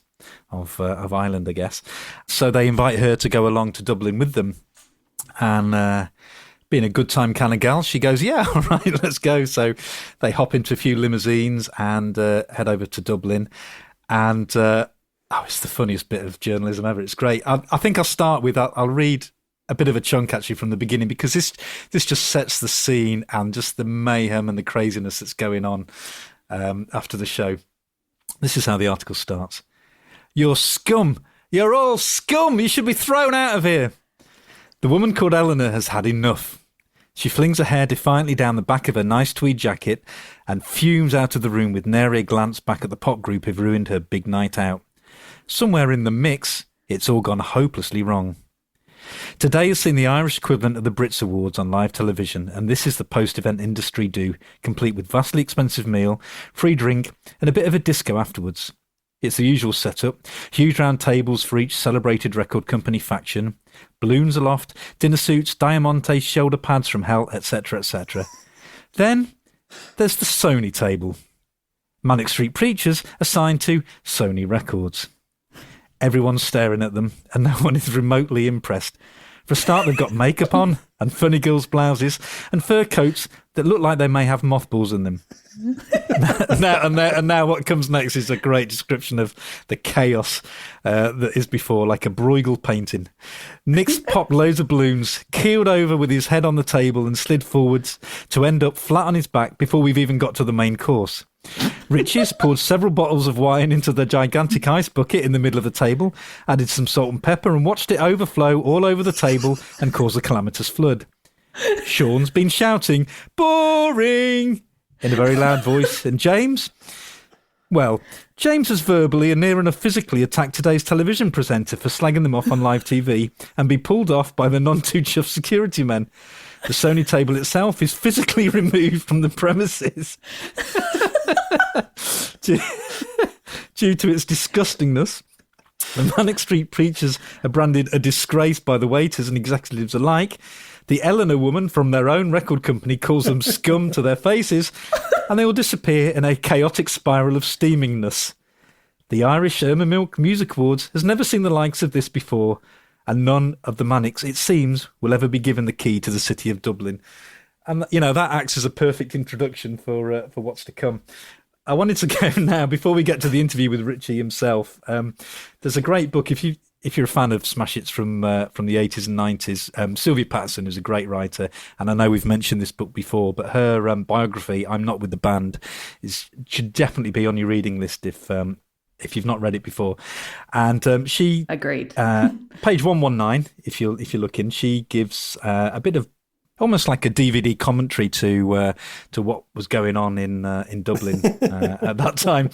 of Ireland, I guess. So they invite her to go along to Dublin with them. And being a good time kind of gal, she goes, yeah, all right, let's go. So they hop into a few limousines and head over to Dublin. And it's the funniest bit of journalism ever. It's great. I think I'll start with, I'll read a bit of a chunk actually from the beginning, because this just sets the scene and just the mayhem and the craziness that's going on after the show. This is how the article starts. You're scum. You're all scum. You should be thrown out of here. The woman called Eleanor has had enough. She flings her hair defiantly down the back of her nice tweed jacket and fumes out of the room with nary a glance back at the pop group who've ruined her big night out. Somewhere in the mix, it's all gone hopelessly wrong. Today has seen the Irish equivalent of the Brits Awards on live television, and this is the post-event industry do, complete with vastly expensive meal, free drink, and a bit of a disco afterwards. It's the usual setup, huge round tables for each celebrated record company faction, balloons aloft, dinner suits, diamantes, shoulder pads from hell, etc., etc. Then there's the Sony table. Manic Street Preachers assigned to Sony Records. Everyone's staring at them, and no one is remotely impressed. For a start, they've got makeup on, and funny girls' blouses, and fur coats that look like they may have mothballs in them. Now what comes next is a great description of the chaos that is before, like a Bruegel painting. Nick's popped loads of balloons, keeled over with his head on the table and slid forwards to end up flat on his back before we've even got to the main course. Richie's poured several bottles of wine into the gigantic ice bucket in the middle of the table, added some salt and pepper and watched it overflow all over the table and cause a calamitous flood. Sean's been shouting, boring, in a very loud voice. And James, Well, James has verbally and near enough physically attacked today's television presenter for slagging them off on live TV and be pulled off by the non-too-chuffed security men. The Sony table itself is physically removed from the premises due to its disgustingness. The Manic Street Preachers are branded a disgrace by the waiters and executives alike. The Eleanor woman from their own record company calls them scum to their faces, and they will disappear in a chaotic spiral of steamingness. The Irish Irma Milk Music Awards has never seen the likes of this before, and none of the Manics, it seems, will ever be given the key to the city of Dublin. And, you know, that acts as a perfect introduction for what's to come. I wanted to go now, before we get to the interview with Richie himself. There's a great book, if you're a fan of smash hits from the 80s and 90s, Sylvia Patterson is a great writer, and I know we've mentioned this book before, but her biography, I'm Not With the Band, should definitely be on your reading list if you've not read it before. And she agreed. Page 119, if you're looking, she gives a bit of almost like a DVD commentary to what was going on in Dublin at that time.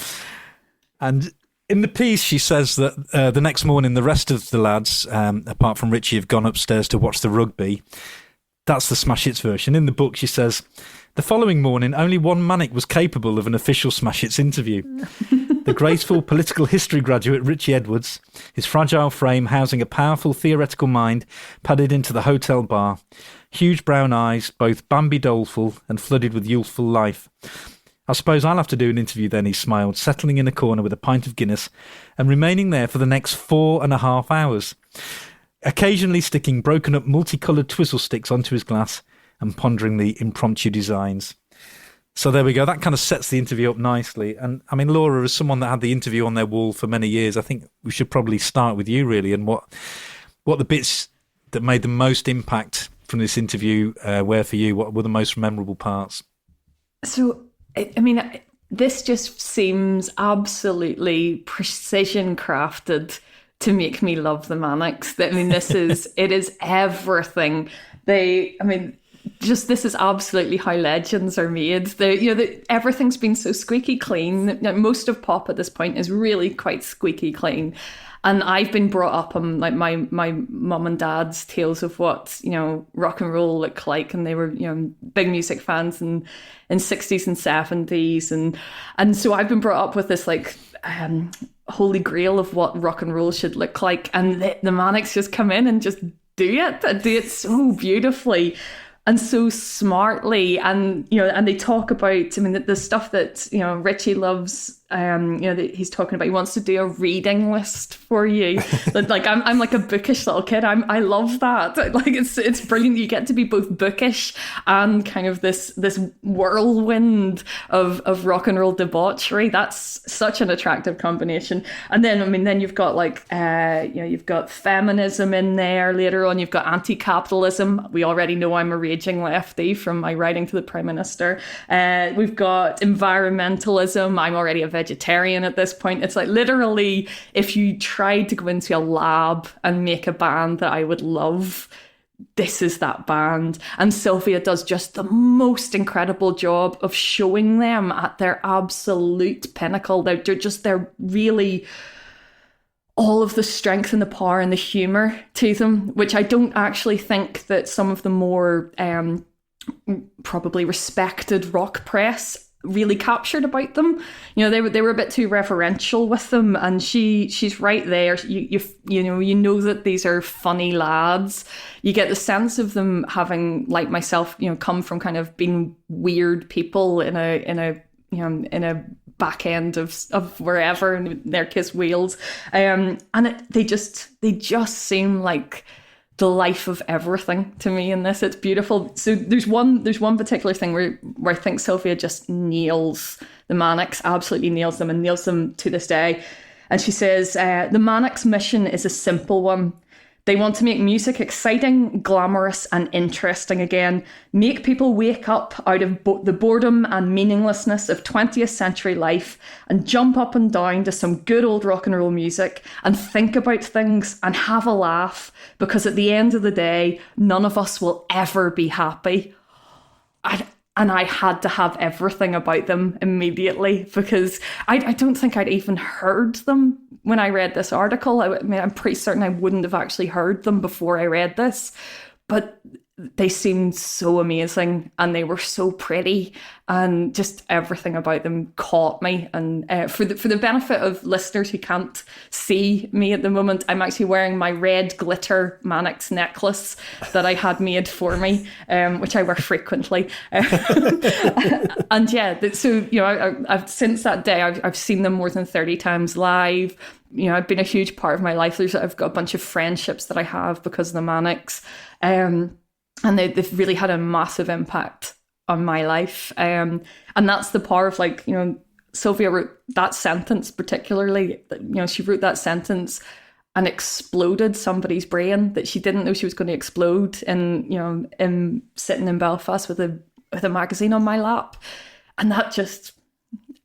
And in the piece, she says that the next morning, the rest of the lads, apart from Richie, have gone upstairs to watch the rugby. That's the Smash Hits version. In the book, she says, the following morning, only one Manic was capable of an official Smash Hits interview. The graceful political history graduate Richie Edwards, his fragile frame housing a powerful theoretical mind, padded into the hotel bar. Huge brown eyes, both Bambi doleful and flooded with youthful life. I suppose I'll have to do an interview then, he smiled, settling in a corner with a pint of Guinness and remaining there for the next 4.5 hours, occasionally sticking broken up multicoloured twizzle sticks onto his glass and pondering the impromptu designs. So there we go. That kind of sets the interview up nicely. And I mean, Laura, as someone that had the interview on their wall for many years, I think we should probably start with you, really, and what the bits that made the most impact from this interview were for you. What were the most memorable parts? So, I mean, this just seems absolutely precision crafted to make me love the Manics. I mean, it is everything. This is absolutely how legends are made. Everything's been so squeaky clean. Most of pop at this point is really quite squeaky clean. And I've been brought up on like my mum and dad's tales of what, rock and roll looked like. And they were, big music fans in 60s and 70s. And so I've been brought up with this like holy grail of what rock and roll should look like. And the Manics just come in and just do it so beautifully and so smartly. And, and they talk about, the stuff that, Richie loves, he's talking about, he wants to do a reading list for you. Like I'm like a bookish little kid. I love that. Like it's brilliant. You get to be both bookish and kind of this whirlwind of rock and roll debauchery. That's such an attractive combination. And then you've got like you've got feminism in there later on. You've got anti-capitalism. We already know I'm a raging lefty from my writing to the Prime Minister. We've got environmentalism. I'm already a vegetarian at this point. It's like literally if you tried to go into a lab and make a band that I would love, this is that band. And Sylvia does just the most incredible job of showing them at their absolute pinnacle. They're really all of the strength and the power and the humour to them, which I don't actually think that some of the more probably respected rock press really captured about them. They were a bit too reverential with them, and she's right there. You know that these are funny lads. You get the sense of them having, like myself, come from kind of being weird people in a back end of wherever, in their Kiss Wales, and they just seem like the life of everything to me in this. It's beautiful. So there's one particular thing where I think Sylvia just nails the Manics, absolutely nails them, and nails them to this day. And she says, the Manics' mission is a simple one. They want to make music exciting, glamorous, and interesting again. Make people wake up out of the boredom and meaninglessness of 20th century life and jump up and down to some good old rock and roll music and think about things and have a laugh, because at the end of the day, none of us will ever be happy. And I had to have everything about them immediately, because I don't think I'd even heard them when I read this article. I mean, I'm pretty certain I wouldn't have actually heard them before I read this. But they seemed so amazing, and they were so pretty, and just everything about them caught me. And for the benefit of listeners who can't see me at the moment, I'm actually wearing my red glitter Manix necklace that I had made for me, which I wear frequently. And yeah, so I've since that day I've seen them more than 30 times live. I've been a huge part of my life. I've got a bunch of friendships that I have because of the Manics. And they've really had a massive impact on my life. And that's the power of, like, Sylvia wrote that sentence particularly. She wrote that sentence and exploded somebody's brain that she didn't know she was going to explode. And, in sitting in Belfast with a magazine on my lap. And that just,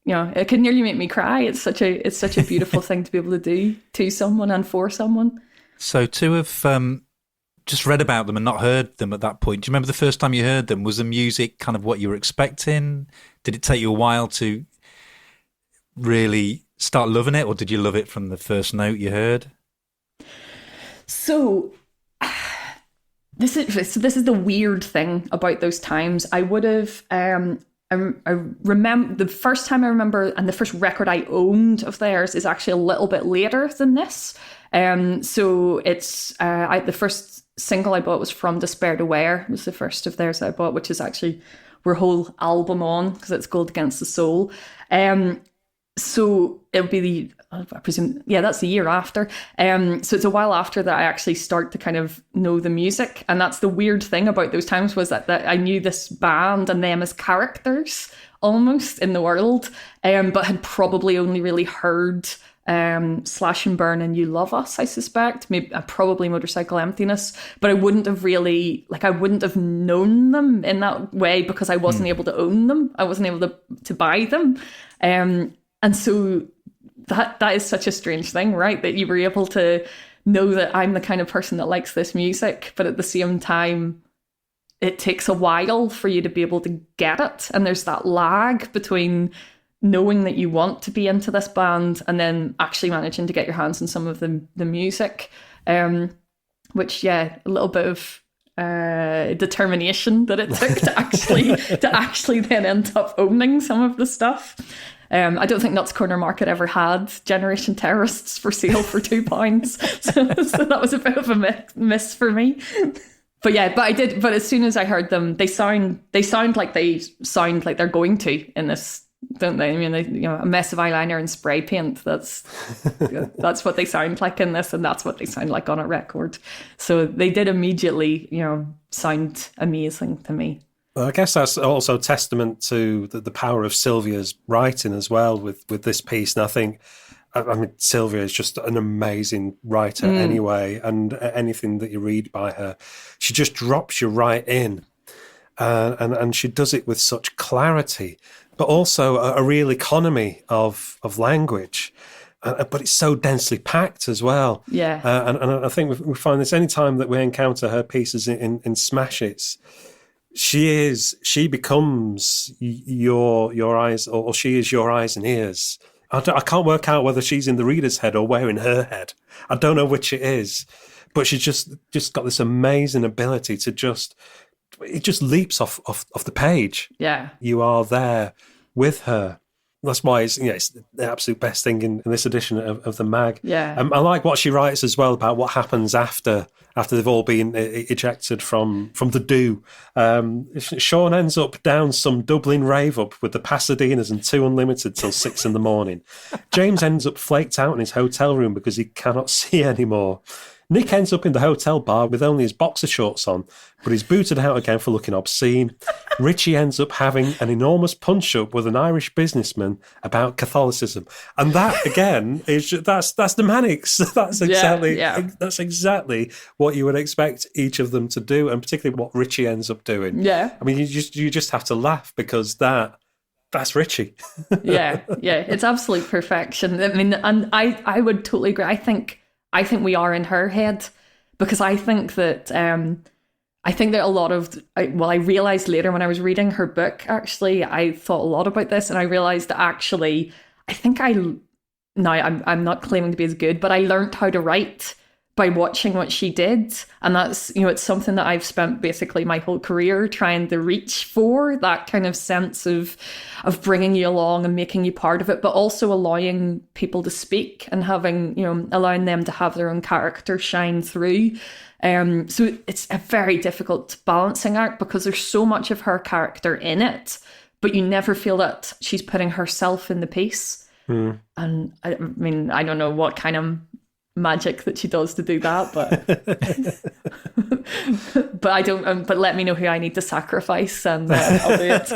it could nearly make me cry. It's such a beautiful thing to be able to do to someone and for someone. So to have just read about them and not heard them at that point, do you remember the first time you heard them? Was the music kind of what you were expecting? Did it take you a while to really start loving it, or did you love it from the first note you heard? So this is the weird thing about those times. I would have I remember the first time I remember, and the first record I owned of theirs is actually a little bit later than this. So it's the first single I bought was From Despair to Where, was the first of theirs I bought, which is actually their whole album on, because it's Gold Against the Soul. So it'll be I presume, that's the year after. So it's a while after that I actually start to kind of know the music. And that's the weird thing about those times, was that I knew this band and them as characters almost in the world, but had probably only really heard Slash and Burn and You Love Us, I suspect. Maybe probably Motorcycle Emptiness, but I wouldn't have really, I wouldn't have known them in that way because I wasn't able to own them. I wasn't able to buy them. And so that is such a strange thing, right? That you were able to know that I'm the kind of person that likes this music, but at the same time, it takes a while for you to be able to get it. And there's that lag between knowing that you want to be into this band and then actually managing to get your hands on some of the music, which, a little bit of determination that it took to actually then end up owning some of the stuff. I don't think Nuts Corner Market ever had Generation Terrorists for sale for £2. so that was a bit of a miss for me. But I did. But as soon as I heard them, they sound like they're going to in this, don't they? I mean, a mess of eyeliner and spray paint. That's what they sound like in this, and that's what they sound like on a record. So they did immediately, sound amazing to me. Well, I guess that's also testament to the power of Sylvia's writing as well with this piece. And I think, Sylvia is just an amazing writer anyway, and anything that you read by her, she just drops you right in. And she does it with such clarity, but also a real economy of language. But it's so densely packed as well. Yeah. And I think we find this any time that we encounter her pieces in Smash Hits, she becomes your eyes, or she is your eyes and ears. I can't work out whether she's in the reader's head or we're in her head. I don't know which it is, but she's just got this amazing ability to it just leaps off the page. Yeah. You are there with her. That's why it's the absolute best thing in this edition of the mag. Yeah. I like what she writes as well about what happens after they've all been ejected from the do. Sean ends up down some Dublin rave up with the Pasadenas and 2 Unlimited till 6 a.m. James ends up flaked out in his hotel room because he cannot see anymore. Nick ends up in the hotel bar with only his boxer shorts on, but he's booted out again for looking obscene. Richie ends up having an enormous punch-up with an Irish businessman about Catholicism. And that, again, that's the Manics. That's exactly what you would expect each of them to do, and particularly what Richie ends up doing. Yeah. I mean, you just have to laugh because that's Richie. yeah, it's absolute perfection. I mean, and I would totally agree. I think we are in her head, because I think that I think that a lot of, I realized later when I was reading her book, actually, I thought a lot about this, and I realized that actually, I think now I'm not claiming to be as good, but I learned how to write by watching what she did. And that's, it's something that I've spent basically my whole career trying to reach for, that kind of sense of bringing you along and making you part of it, but also allowing people to speak and allowing them to have their own character shine through. So it's a very difficult balancing act because there's so much of her character in it, but you never feel that she's putting herself in the piece. And I mean, I don't know what kind of magic that she does to do that, but I don't. But let me know who I need to sacrifice, and I'll do it.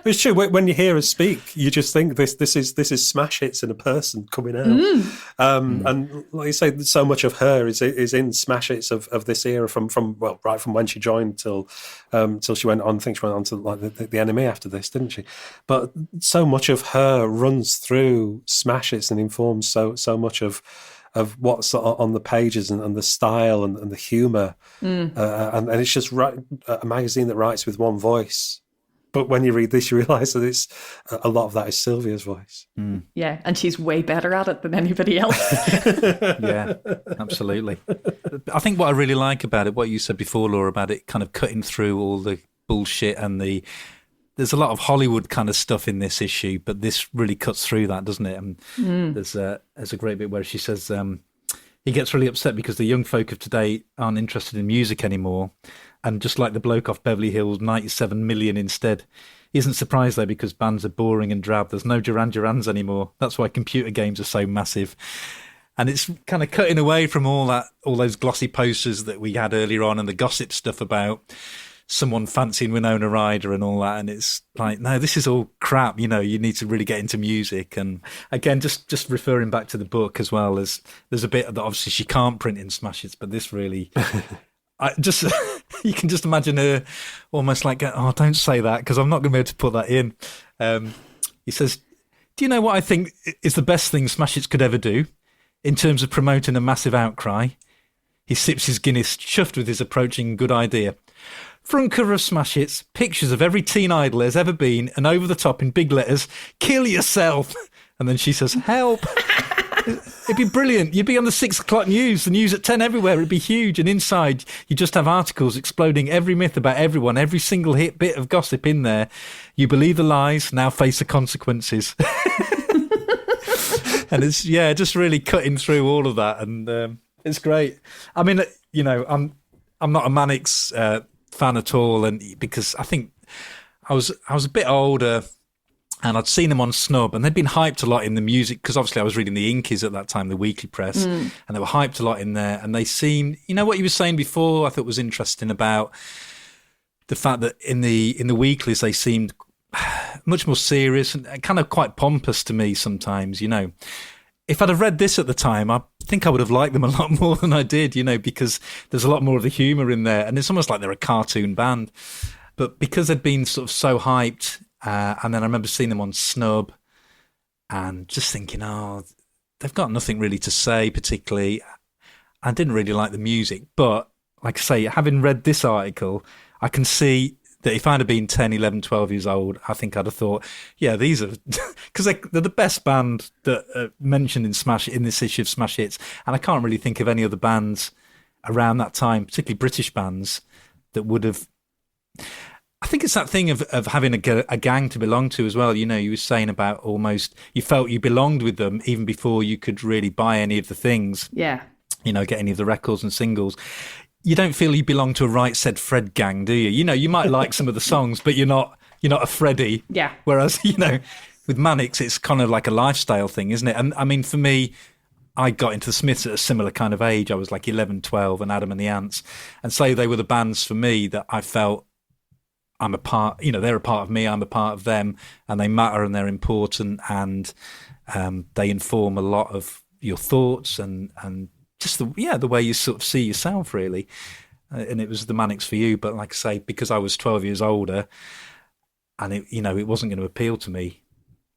It's true. When you hear her speak, you just think this is smash hits in a person coming out. And like you say, so much of her is in smash hits of this era from right from when she joined till she went on. I think she went on to like the Enemy after this, didn't she? But so much of her runs through smash hits and informs so much of what's on the pages and the style and the humour. And it's just a magazine that writes with one voice. But when you read this, you realise that it's a lot of that is Sylvia's voice. Yeah, and she's way better at it than anybody else. Yeah, absolutely. I think what I really like about it, what you said before, Laura, about it kind of cutting through all the bullshit and there's a lot of Hollywood kind of stuff in this issue, but this really cuts through that, doesn't it? And there's a great bit where she says he gets really upset because the young folk of today aren't interested in music anymore. And just like the bloke off Beverly Hills, 97 million instead. He isn't surprised, though, because bands are boring and drab. There's no Duran Durans anymore. That's why computer games are so massive. And it's kind of cutting away from all those glossy posters that we had earlier on and the gossip stuff about someone fancying Winona Ryder and all that. And it's like, no, this is all crap. You need to really get into music. And again, just referring back to the book as well, there's a bit that obviously she can't print in Smash Hits, but this really... you can just imagine her almost like, oh, don't say that because I'm not going to be able to put that in. He says, do you know what I think is the best thing Smash Hits could ever do in terms of promoting a massive outcry? He sips his Guinness, chuffed with his approaching good idea. Front cover of Smash Hits, pictures of every teen idol there's ever been, and over the top in big letters, kill yourself. And then she says, help. It'd be brilliant. You'd be on the 6 o'clock news, the news at 10 everywhere. It'd be huge. And inside, you just have articles exploding every myth about everyone, every single bit of gossip in there. You believe the lies, now face the consequences. And it's, just really cutting through all of that. And it's great. I mean, I'm not a Manic's fan at all. And because I think I was a bit older, and I'd seen them on Snub, and they'd been hyped a lot in the music, because obviously I was reading the Inkies at that time, the weekly press, and they were hyped a lot in there. And they seemed, what you were saying before, I thought was interesting about the fact that in the weeklies, they seemed much more serious and kind of quite pompous to me sometimes, If I'd have read this at the time, I think I would have liked them a lot more than I did, because there's a lot more of the humour in there. And it's almost like they're a cartoon band. But because they'd been sort of so hyped, and then I remember seeing them on Snub and just thinking, they've got nothing really to say particularly. I didn't really like the music. But like I say, having read this article, I can see that if I'd have been 10, 11, 12 years old, I think I'd have thought, yeah, these are... Because they're the best band that are mentioned in this issue of Smash Hits. And I can't really think of any other bands around that time, particularly British bands, that would have... I think it's that thing of having a gang to belong to as well. You were saying about almost you felt you belonged with them even before you could really buy any of the things. Yeah. Get any of the records and singles. You don't feel you belong to a Right Said Fred gang, do you? You might like some of the songs, but you're not a Freddie. Yeah. Whereas, with Manics, it's kind of like a lifestyle thing, isn't it? And I mean, for me, I got into the Smiths at a similar kind of age. I was like 11, 12 and Adam and the Ants. And so they were the bands for me that I felt I'm a part, they're a part of me, I'm a part of them, and they matter and they're important, and they inform a lot of your thoughts and just the way you sort of see yourself, really. And it was the Manics for you, but like I say, because I was 12 years older, and it wasn't going to appeal to me.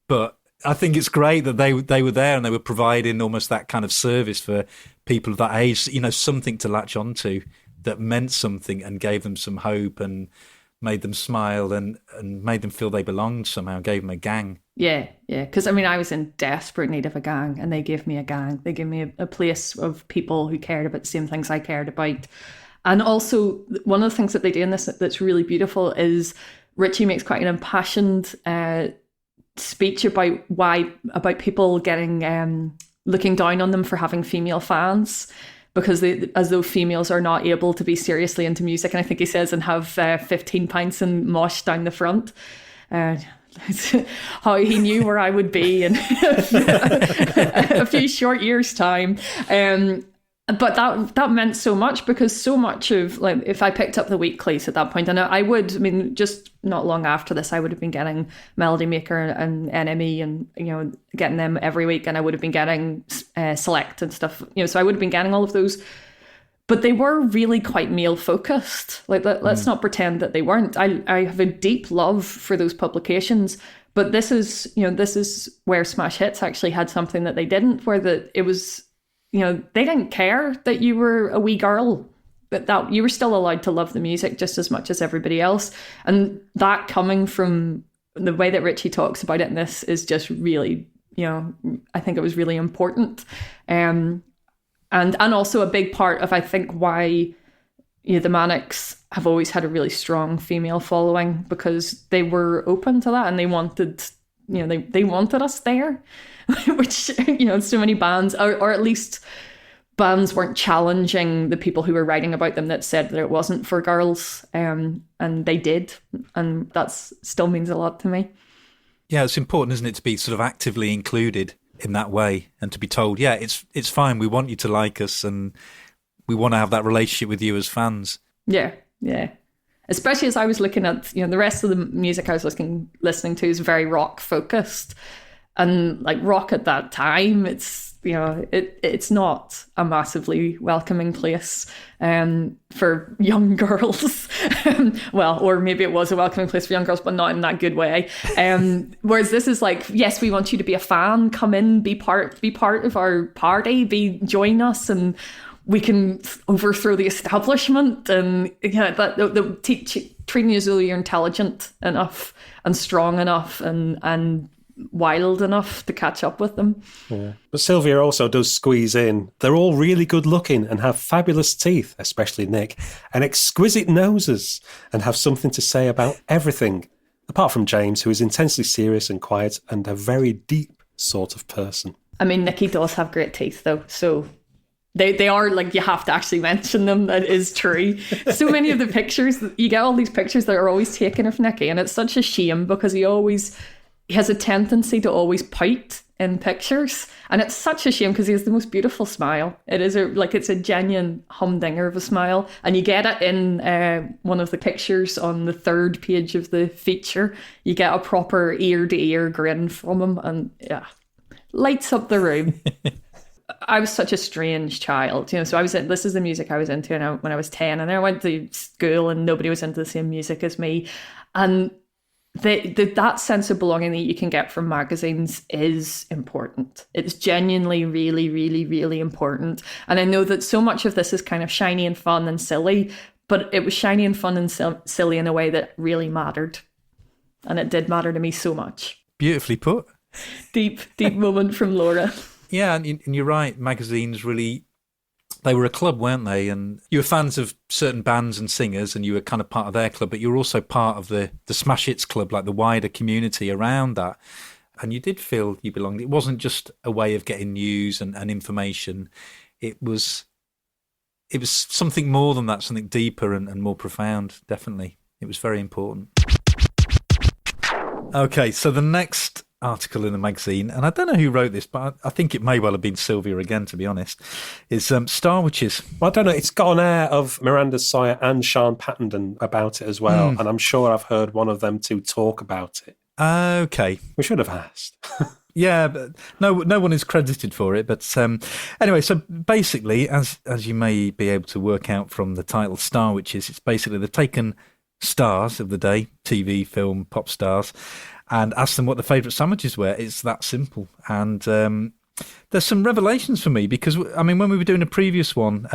But I think it's great that they were there and they were providing almost that kind of service for people of that age, something to latch onto that meant something and gave them some hope and made them smile and made them feel they belonged somehow, gave them a gang. Yeah. Because, I mean, I was in desperate need of a gang, and they gave me a gang. They gave me a place of people who cared about the same things I cared about. And also, one of the things that they do in this that's really beautiful is Richie makes quite an impassioned speech about people getting looking down on them for having female fans, because as though females are not able to be seriously into music. And I think he says, and have 15 pints and mosh down the front. How he knew where I would be in a few short years' time. But that meant so much, because so much of, like, if I picked up the weeklies at that point, and I would, I mean, just not long after this, I would have been getting Melody Maker and NME and, you know, getting them every week, and I would have been getting Select and stuff, you know, so I would have been getting all of those. But they were really quite male focused. Like, let's not pretend that they weren't. I have a deep love for those publications. But this is where Smash Hits actually had something that they didn't, where it was, you know, they didn't care that you were a wee girl, but that you were still allowed to love the music just as much as everybody else. And that, coming from the way that Richie talks about it in this, is just really, you know, I think it was really important. And also a big part of, I think, why, you know, the Manics have always had a really strong female following, because they were open to that, and they wanted, you know, they wanted us there, which, you know, so many bands, or at least bands, weren't challenging the people who were writing about them that said that it wasn't for girls, and they did, and that still means a lot to me. Yeah, it's important, isn't it, to be sort of actively included in that way, and to be told, yeah, it's fine, we want you to like us, and we want to have that relationship with you as fans. Yeah. Especially as I was looking at, you know, the rest of the music I was listening to is very rock focused, and like rock at that time, it's, you know, it's not a massively welcoming place for young girls. Well, or maybe it was a welcoming place for young girls, but not in that good way. Whereas this is like, yes, we want you to be a fan, come in, be part of our party, join us, and we can overthrow the establishment, and, you know, that treating you as though you're intelligent enough and strong enough and wild enough to catch up with them. Yeah. But Sylvia also does squeeze in, they're all really good looking and have fabulous teeth, especially Nick, and exquisite noses, and have something to say about everything, apart from James, who is intensely serious and quiet and a very deep sort of person. I mean, Nicky does have great teeth, though, so they are, like, you have to actually mention them. That is true. So many of the pictures, you get all these pictures that are always taken of Nicky, and it's such a shame, because he has a tendency to always pout in pictures, and it's such a shame, because he has the most beautiful smile. It is it's a genuine humdinger of a smile, and you get it in one of the pictures on the third page of the feature. You get a proper ear-to-ear grin from him, and yeah, lights up the room. I was such a strange child, you know, so this is the music I was into when I was 10, and then I went to school and nobody was into the same music as me, and that sense of belonging that you can get from magazines is important. It's genuinely really, really, really important. And I know that so much of this is kind of shiny and fun and silly, but it was shiny and fun and silly in a way that really mattered. And it did matter to me so much. Beautifully put. Deep moment from Laura. Yeah, and you're right, magazines really, they were a club, weren't they? And you were fans of certain bands and singers, and you were kind of part of their club, but you were also part of the Smash Hits club, like the wider community around that. And you did feel you belonged. It wasn't just a way of getting news and information. It was something more than that, something deeper and more profound, definitely. It was very important. Okay, so the next article in the magazine, and I don't know who wrote this, but I think it may well have been Sylvia again, to be honest, is Star Witches. Well, I don't know, it's got an air of Miranda Sawyer and Sean Pattenden about it as well, and I'm sure I've heard one of them two talk about it. Okay. We should have asked. Yeah, but no one is credited for it. But anyway, so basically, as you may be able to work out from the title Star Witches, it's basically they've taken stars of the day, TV, film, pop stars, and asked them what their favourite sandwiches were. It's that simple. And there's some revelations for me, because, I mean, when we were doing a previous one,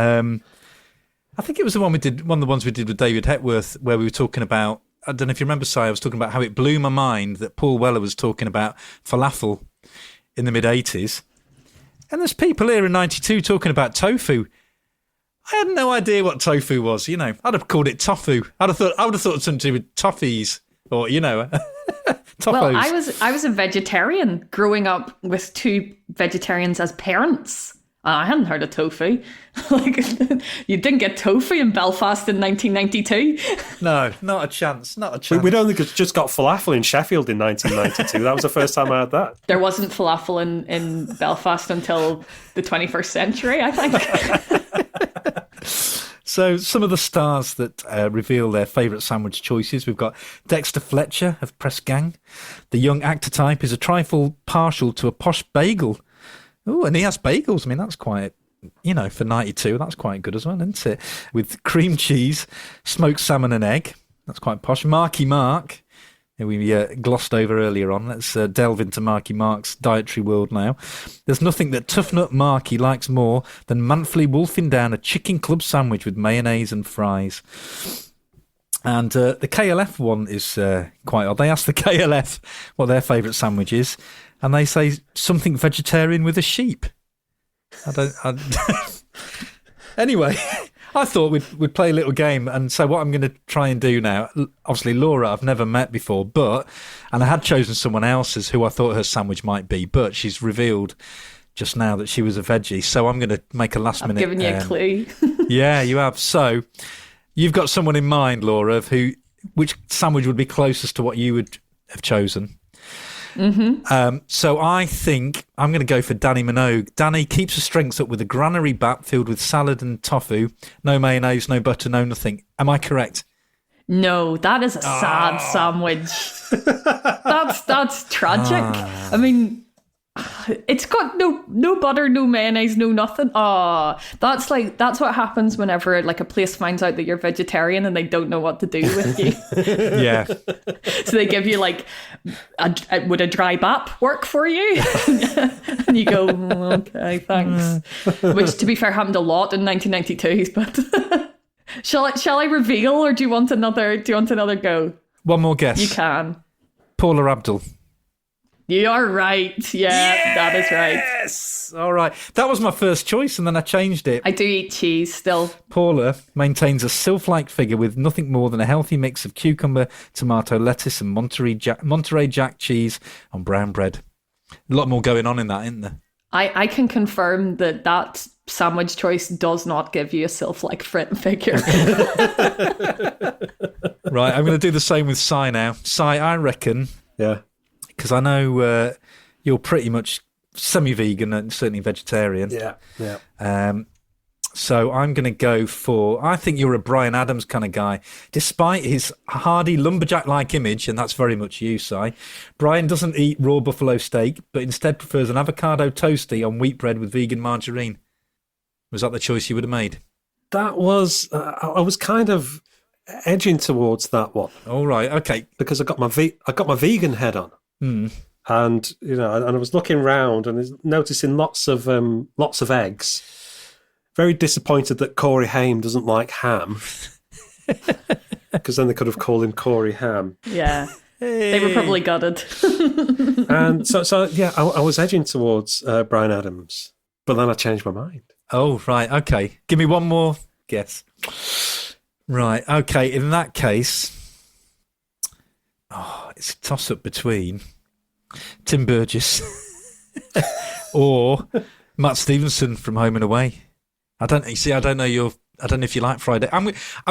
I think it was one of the ones we did with David Hepworth, where we were talking about, I don't know if you remember, Si, I was talking about how it blew my mind that Paul Weller was talking about falafel in the mid-'80s. And there's people here in 92 talking about tofu. I had no idea what tofu was, you know. I'd have called it tofu. I would have thought something to do with toffees or, you know, toffos. Well, I was a vegetarian growing up with two vegetarians as parents. I hadn't heard of tofu. Like, you didn't get tofu in Belfast in 1992. No, not a chance. Not a chance. We don't think it's just got falafel in Sheffield in 1992. That was the first time I heard that. There wasn't falafel in Belfast until the 21st century, I think. So some of the stars that reveal their favourite sandwich choices, we've got Dexter Fletcher of Press Gang. The young actor type is a trifle partial to a posh bagel. Oh, and he has bagels. I mean, that's quite, you know, for 92, that's quite good as well, isn't it? With cream cheese, smoked salmon and egg. That's quite posh. Marky Mark, who we glossed over earlier on. Let's delve into Marky Mark's dietary world now. There's nothing that Tough Nut Marky likes more than manfully wolfing down a chicken club sandwich with mayonnaise and fries. And the KLF one is quite odd. They asked the KLF what their favourite sandwich is, and they say something vegetarian with a sheep. Anyway, I thought we'd play a little game, and so what I'm going to try and do now, obviously Laura I've never met before, and I had chosen someone else's who I thought her sandwich might be, but she's revealed just now that she was a veggie, so I'm going to make a last minute... I've given you a clue. Yeah, you have. So you've got someone in mind, Laura, of which sandwich would be closest to what you would have chosen. Mm-hmm. So I think I'm going to go for Danny Minogue. Danny keeps her strengths up with a granary bat filled with salad and tofu. No mayonnaise, no butter, no nothing. Am I correct? No, that is a sad sandwich. That's tragic. I mean, it's got no butter, no mayonnaise, no nothing. That's what happens whenever like a place finds out that you're vegetarian and they don't know what to do with you. Yeah. So they give you like, would a dry bap work for you? And you go, okay, thanks. Which, to be fair, happened a lot in 1992. But shall I reveal, or do you want another go? One more guess. You can. Paula Abdul. You are right. Yeah, that is right. Yes. All right. That was my first choice, and then I changed it. I do eat cheese still. Paula maintains a sylph-like figure with nothing more than a healthy mix of cucumber, tomato, lettuce, and Monterey Jack cheese on brown bread. A lot more going on in that, isn't there? I can confirm that sandwich choice does not give you a sylph-like figure. Right. I'm going to do the same with Si now. Si, I reckon. Yeah. Because I know you're pretty much semi-vegan and certainly vegetarian. Yeah. So I'm going to go for, I think you're a Bryan Adams kind of guy. Despite his hardy lumberjack-like image, and that's very much you, Si, Bryan doesn't eat raw buffalo steak, but instead prefers an avocado toasty on wheat bread with vegan margarine. Was that the choice you would have made? That was, I was kind of edging towards that one. All right, okay. Because I got my vegan head on. And and I was looking round and noticing lots of eggs. Very disappointed that Corey Haim doesn't like ham, because then they could have called him Corey Ham. Yeah, they were probably gutted. And so yeah, I was edging towards Bryan Adams, but then I changed my mind. Oh right, okay. Give me one more guess. Right, okay. In that case. It's a toss-up between Tim Burgess or Matt Stevenson from Home and Away. I don't know if you like Friday. I'm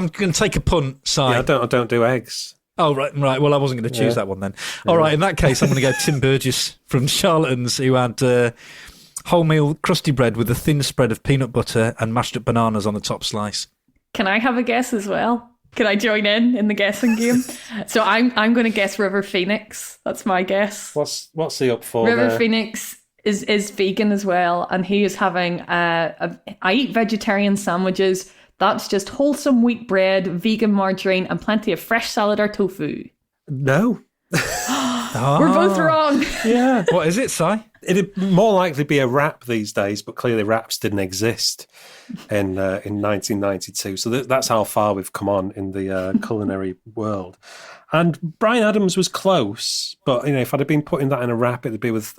going to take a punt, Si. Yeah, I don't do eggs. Oh, right. Well, I wasn't going to choose that one then. All right, in that case, I'm going to go Tim Burgess from Charlatans, who had wholemeal crusty bread with a thin spread of peanut butter and mashed up bananas on the top slice. Can I have a guess as well? Can I join in the guessing game? So I'm going to guess River Phoenix. That's my guess. What's he up for? River Phoenix is vegan as well, and he is having I eat vegetarian sandwiches. That's just wholesome wheat bread, vegan margarine, and plenty of fresh salad or tofu. No. We're both wrong. Yeah. What is it, Si? It'd more likely be a rap these days, but clearly raps didn't exist in 1992. So that's how far we've come on in the culinary world. And Bryan Adams was close, but if I'd have been putting that in a wrap, it'd be with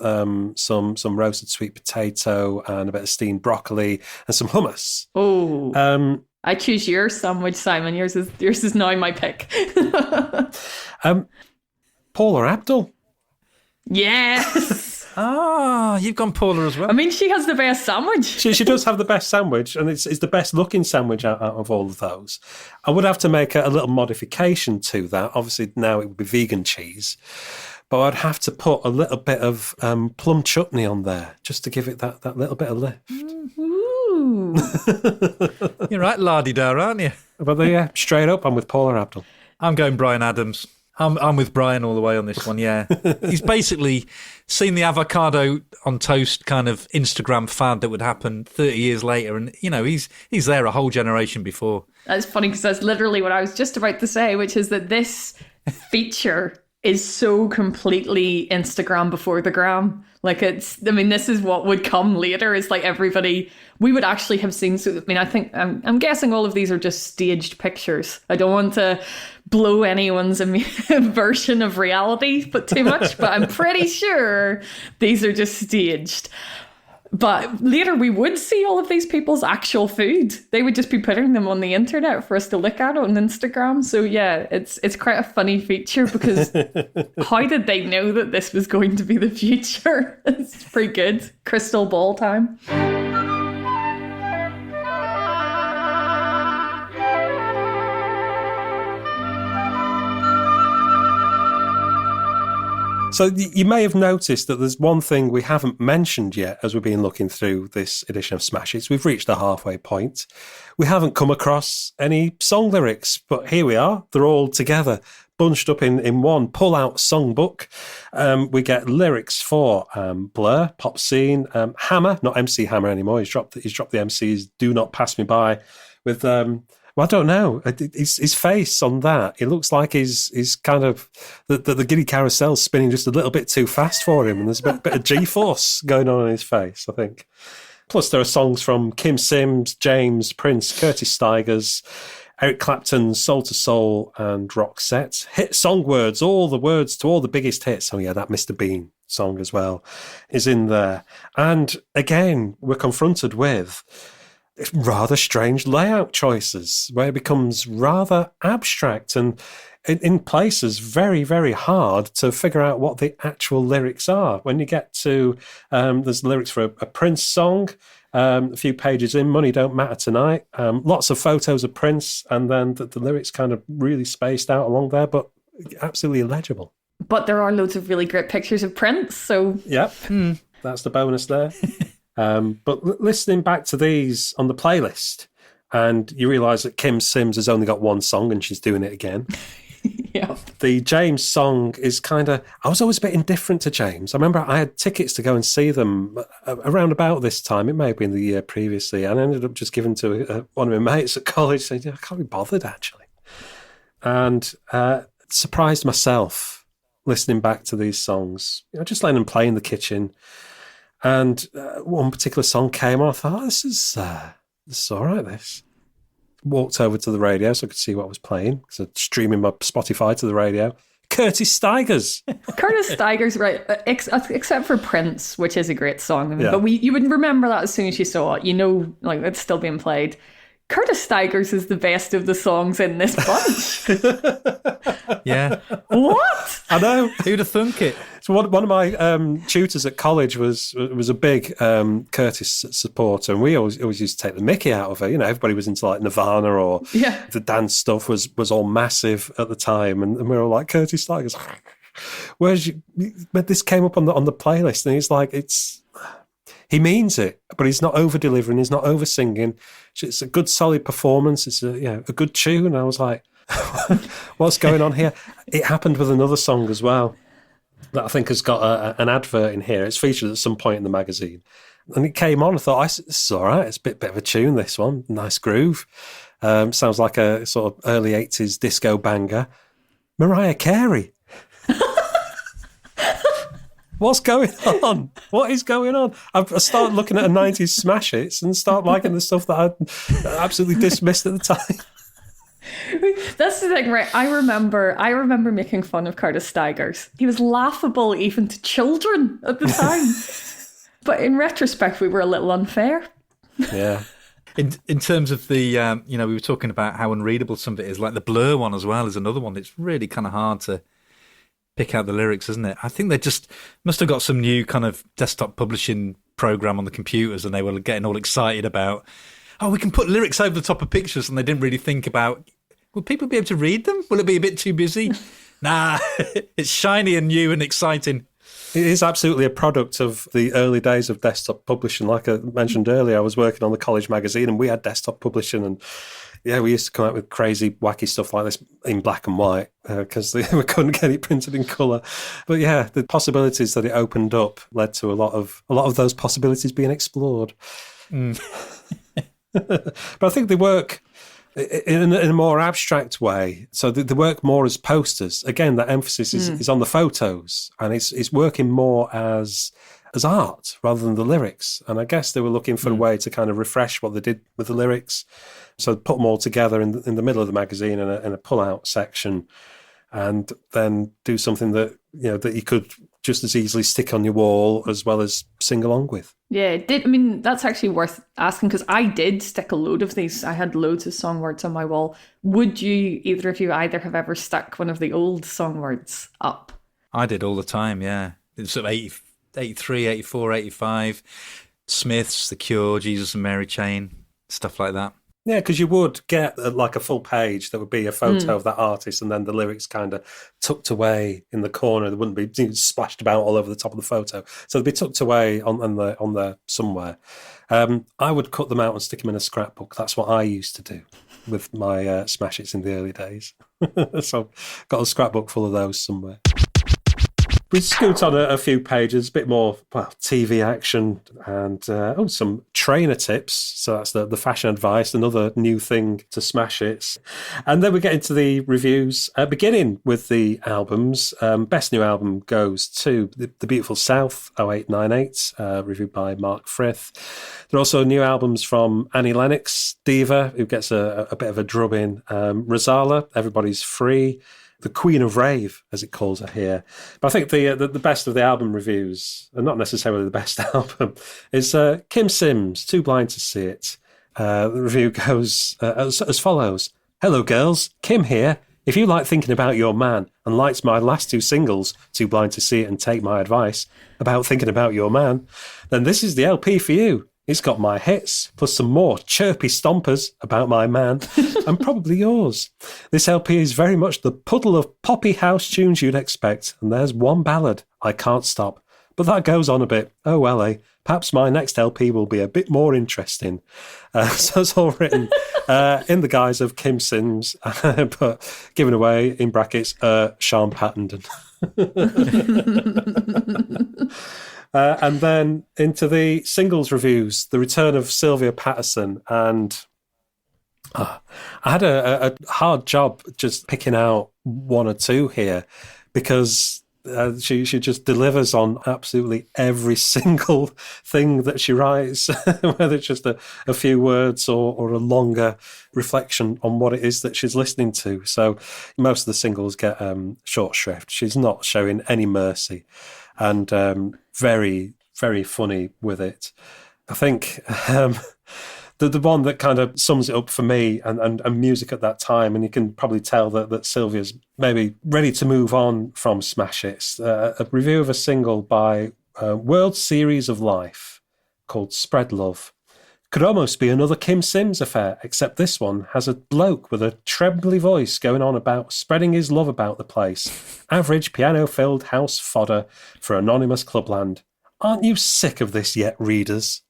some roasted sweet potato and a bit of steamed broccoli and some hummus. Oh, I choose your sandwich, Simon. Yours is now my pick. Paula Abdul. Yes. You've gone Paula as well. I mean, she has the best sandwich. She does have the best sandwich, and it's the best looking sandwich out of all of those. I would have to make a little modification to that. Obviously, now it would be vegan cheese, but I'd have to put a little bit of plum chutney on there just to give it that little bit of lift. Ooh. You're right, la-di-da, aren't you? But yeah, straight up, I'm with Paula Abdul. I'm going Bryan Adams. I'm with Brian all the way on this one, yeah. He's basically seen the avocado on toast kind of Instagram fad that would happen 30 years later. And, he's there a whole generation before. That's funny because that's literally what I was just about to say, which is that this feature is so completely Instagram before the gram. This is what would come later. It's like everybody, we would actually have seen. So, I think, I'm guessing all of these are just staged pictures. I don't want to blow anyone's version of reality but too much, but I'm pretty sure these are just staged. But later we would see all of these people's actual food. They would just be putting them on the internet for us to look at on Instagram. So yeah, it's quite a funny feature because how did they know that this was going to be the future? It's pretty good. Crystal ball time. So you may have noticed that there's one thing we haven't mentioned yet as we've been looking through this edition of Smash Hits. We've reached the halfway point. We haven't come across any song lyrics, but here we are. They're all together, bunched up in one pull-out songbook. We get lyrics for Blur, Pop Scene, Hammer, not MC Hammer anymore. He's dropped the MC's Do Not Pass Me By with... I don't know. His face on that, it looks like he's kind of the giddy carousel's spinning just a little bit too fast for him, and there's a bit of G-force going on in his face, I think. Plus, there are songs from Kim Sims, James, Prince, Curtis Stigers, Eric Clapton, Soul to Soul, and Roxette. Hit song words, all the words to all the biggest hits. Oh yeah, that Mr. Bean song as well is in there. And again, we're confronted with rather strange layout choices where it becomes rather abstract and in places very, very hard to figure out what the actual lyrics are. When you get to, there's lyrics for a Prince song, a few pages in, Money Don't Matter Tonight, lots of photos of Prince, and then the lyrics kind of really spaced out along there, but absolutely illegible. But there are loads of really great pictures of Prince, so... Yep, that's the bonus there. But listening back to these on the playlist, and you realise that Kim Sims has only got one song and she's doing it again. Yeah. The James song is kind of... I was always a bit indifferent to James. I remember I had tickets to go and see them around about this time. It may have been the year previously. And I ended up just giving to one of my mates at college saying, I can't be bothered, actually. And surprised myself listening back to these songs. Just letting them play in the kitchen. And one particular song came on. I thought, this is all right, this. Walked over to the radio so I could see what was playing. So streaming my Spotify to the radio. Curtis Stigers. Curtis Stigers, right. Except for Prince, which is a great song. Yeah. But you would remember that as soon as you saw it. It's still being played. Curtis Stigers is the best of the songs in this bunch. Yeah. What? I know. Who'd have thunk it? So one of my tutors at college was a big Curtis supporter, and we always used to take the mickey out of her. Everybody was into like Nirvana or the dance stuff was all massive at the time, and we were all like, Curtis Stigers. But this came up on the playlist, and he's like, he means it, but he's not over delivering. He's not over singing. It's a good, solid performance. It's a good tune. And I was like, what's going on here? It happened with another song as well that I think has got an advert in here. It's featured at some point in the magazine, and it came on. I thought, this is all right. It's a bit of a tune. This one, nice groove. Sounds like a sort of early 80s disco banger. Mariah Carey. What's going on? What is going on? I start looking at a 90s smash hits and start liking the stuff that I absolutely dismissed at the time. That's the thing, right? I remember making fun of Curtis Stigers. He was laughable even to children at the time. But in retrospect, we were a little unfair. Yeah. In terms of the, we were talking about how unreadable some of it is. Like the Blur one as well is another one. It's really kind of hard to pick out the lyrics, isn't it? I think they just must have got some new kind of desktop publishing program on the computers, and they were getting all excited about, we can put lyrics over the top of pictures, and they didn't really think about, will people be able to read them? Will it be a bit too busy? Nah, it's shiny and new and exciting. It is absolutely a product of the early days of desktop publishing. Like I mentioned earlier, I was working on the college magazine and we had desktop publishing, and we used to come out with crazy, wacky stuff like this in black and white because we couldn't get it printed in colour. But yeah, the possibilities that it opened up led to a lot of those possibilities being explored. Mm. But I think they work in a more abstract way. So they work more as posters. Again, that emphasis is on the photos, and it's working more as art rather than the lyrics. And I guess they were looking for a way to kind of refresh what they did with the lyrics. So put them all together in the middle of the magazine in a pull-out section, and then do something that that you could just as easily stick on your wall as well as sing along with. Yeah, it did. I mean, that's actually worth asking because I did stick a load of these. I had loads of song words on my wall. Would you, either of you, either have ever stuck one of the old song words up? I did all the time, yeah. It's sort of 83, 84, 85, Smiths, The Cure, Jesus and Mary Chain, stuff like that. Yeah, because you would get like a full page that would be a photo of that artist, and then the lyrics kind of tucked away in the corner. They wouldn't be splashed about all over the top of the photo. So they'd be tucked away on there somewhere. I would cut them out and stick them in a scrapbook. That's what I used to do with my smash hits in the early days. So got a scrapbook full of those somewhere. We scoot on a few pages, a bit more TV action and some trainer tips. So that's the fashion advice, another new thing to smash hits. And then we get into the reviews, beginning with the albums. Best new album goes to The Beautiful South, 0898, reviewed by Mark Frith. There are also new albums from Annie Lennox, Diva, who gets a bit of a drubbing. Rosala, Everybody's Free. The Queen of Rave, as it calls her here. But I think the best of the album reviews, and not necessarily the best album, is Kim Sims, Too Blind to See It. The review goes as follows. Hello, girls. Kim here. If you like thinking about your man and liked my last two singles, Too Blind to See It and Take My Advice, about thinking about your man, then this is the LP for you. It's got my hits, plus some more chirpy stompers about my man, and probably yours. This LP is very much the puddle of poppy house tunes you'd expect, and there's one ballad, I Can't Stop. But that goes on a bit. Oh well, eh? Perhaps my next LP will be a bit more interesting. So it's all written in the guise of Kim Sims, but given away, in brackets, Sean Pattenden. And then into the singles reviews, the return of Sylvia Patterson. And I had a hard job just picking out one or two here because she just delivers on absolutely every single thing that she writes, whether it's just a few words or a longer reflection on what it is that she's listening to. So most of the singles get short shrift. She's not showing any mercy. And very, very funny with it. I think the one that kind of sums it up for me and music at that time, and you can probably tell that Sylvia's maybe ready to move on from smash hits, a review of a single by World Series of Life called Spread Love. Could almost be another Kim Sims affair, except this one has a bloke with a trembly voice going on about spreading his love about the place. Average piano-filled house fodder for anonymous clubland. Aren't you sick of this yet, readers?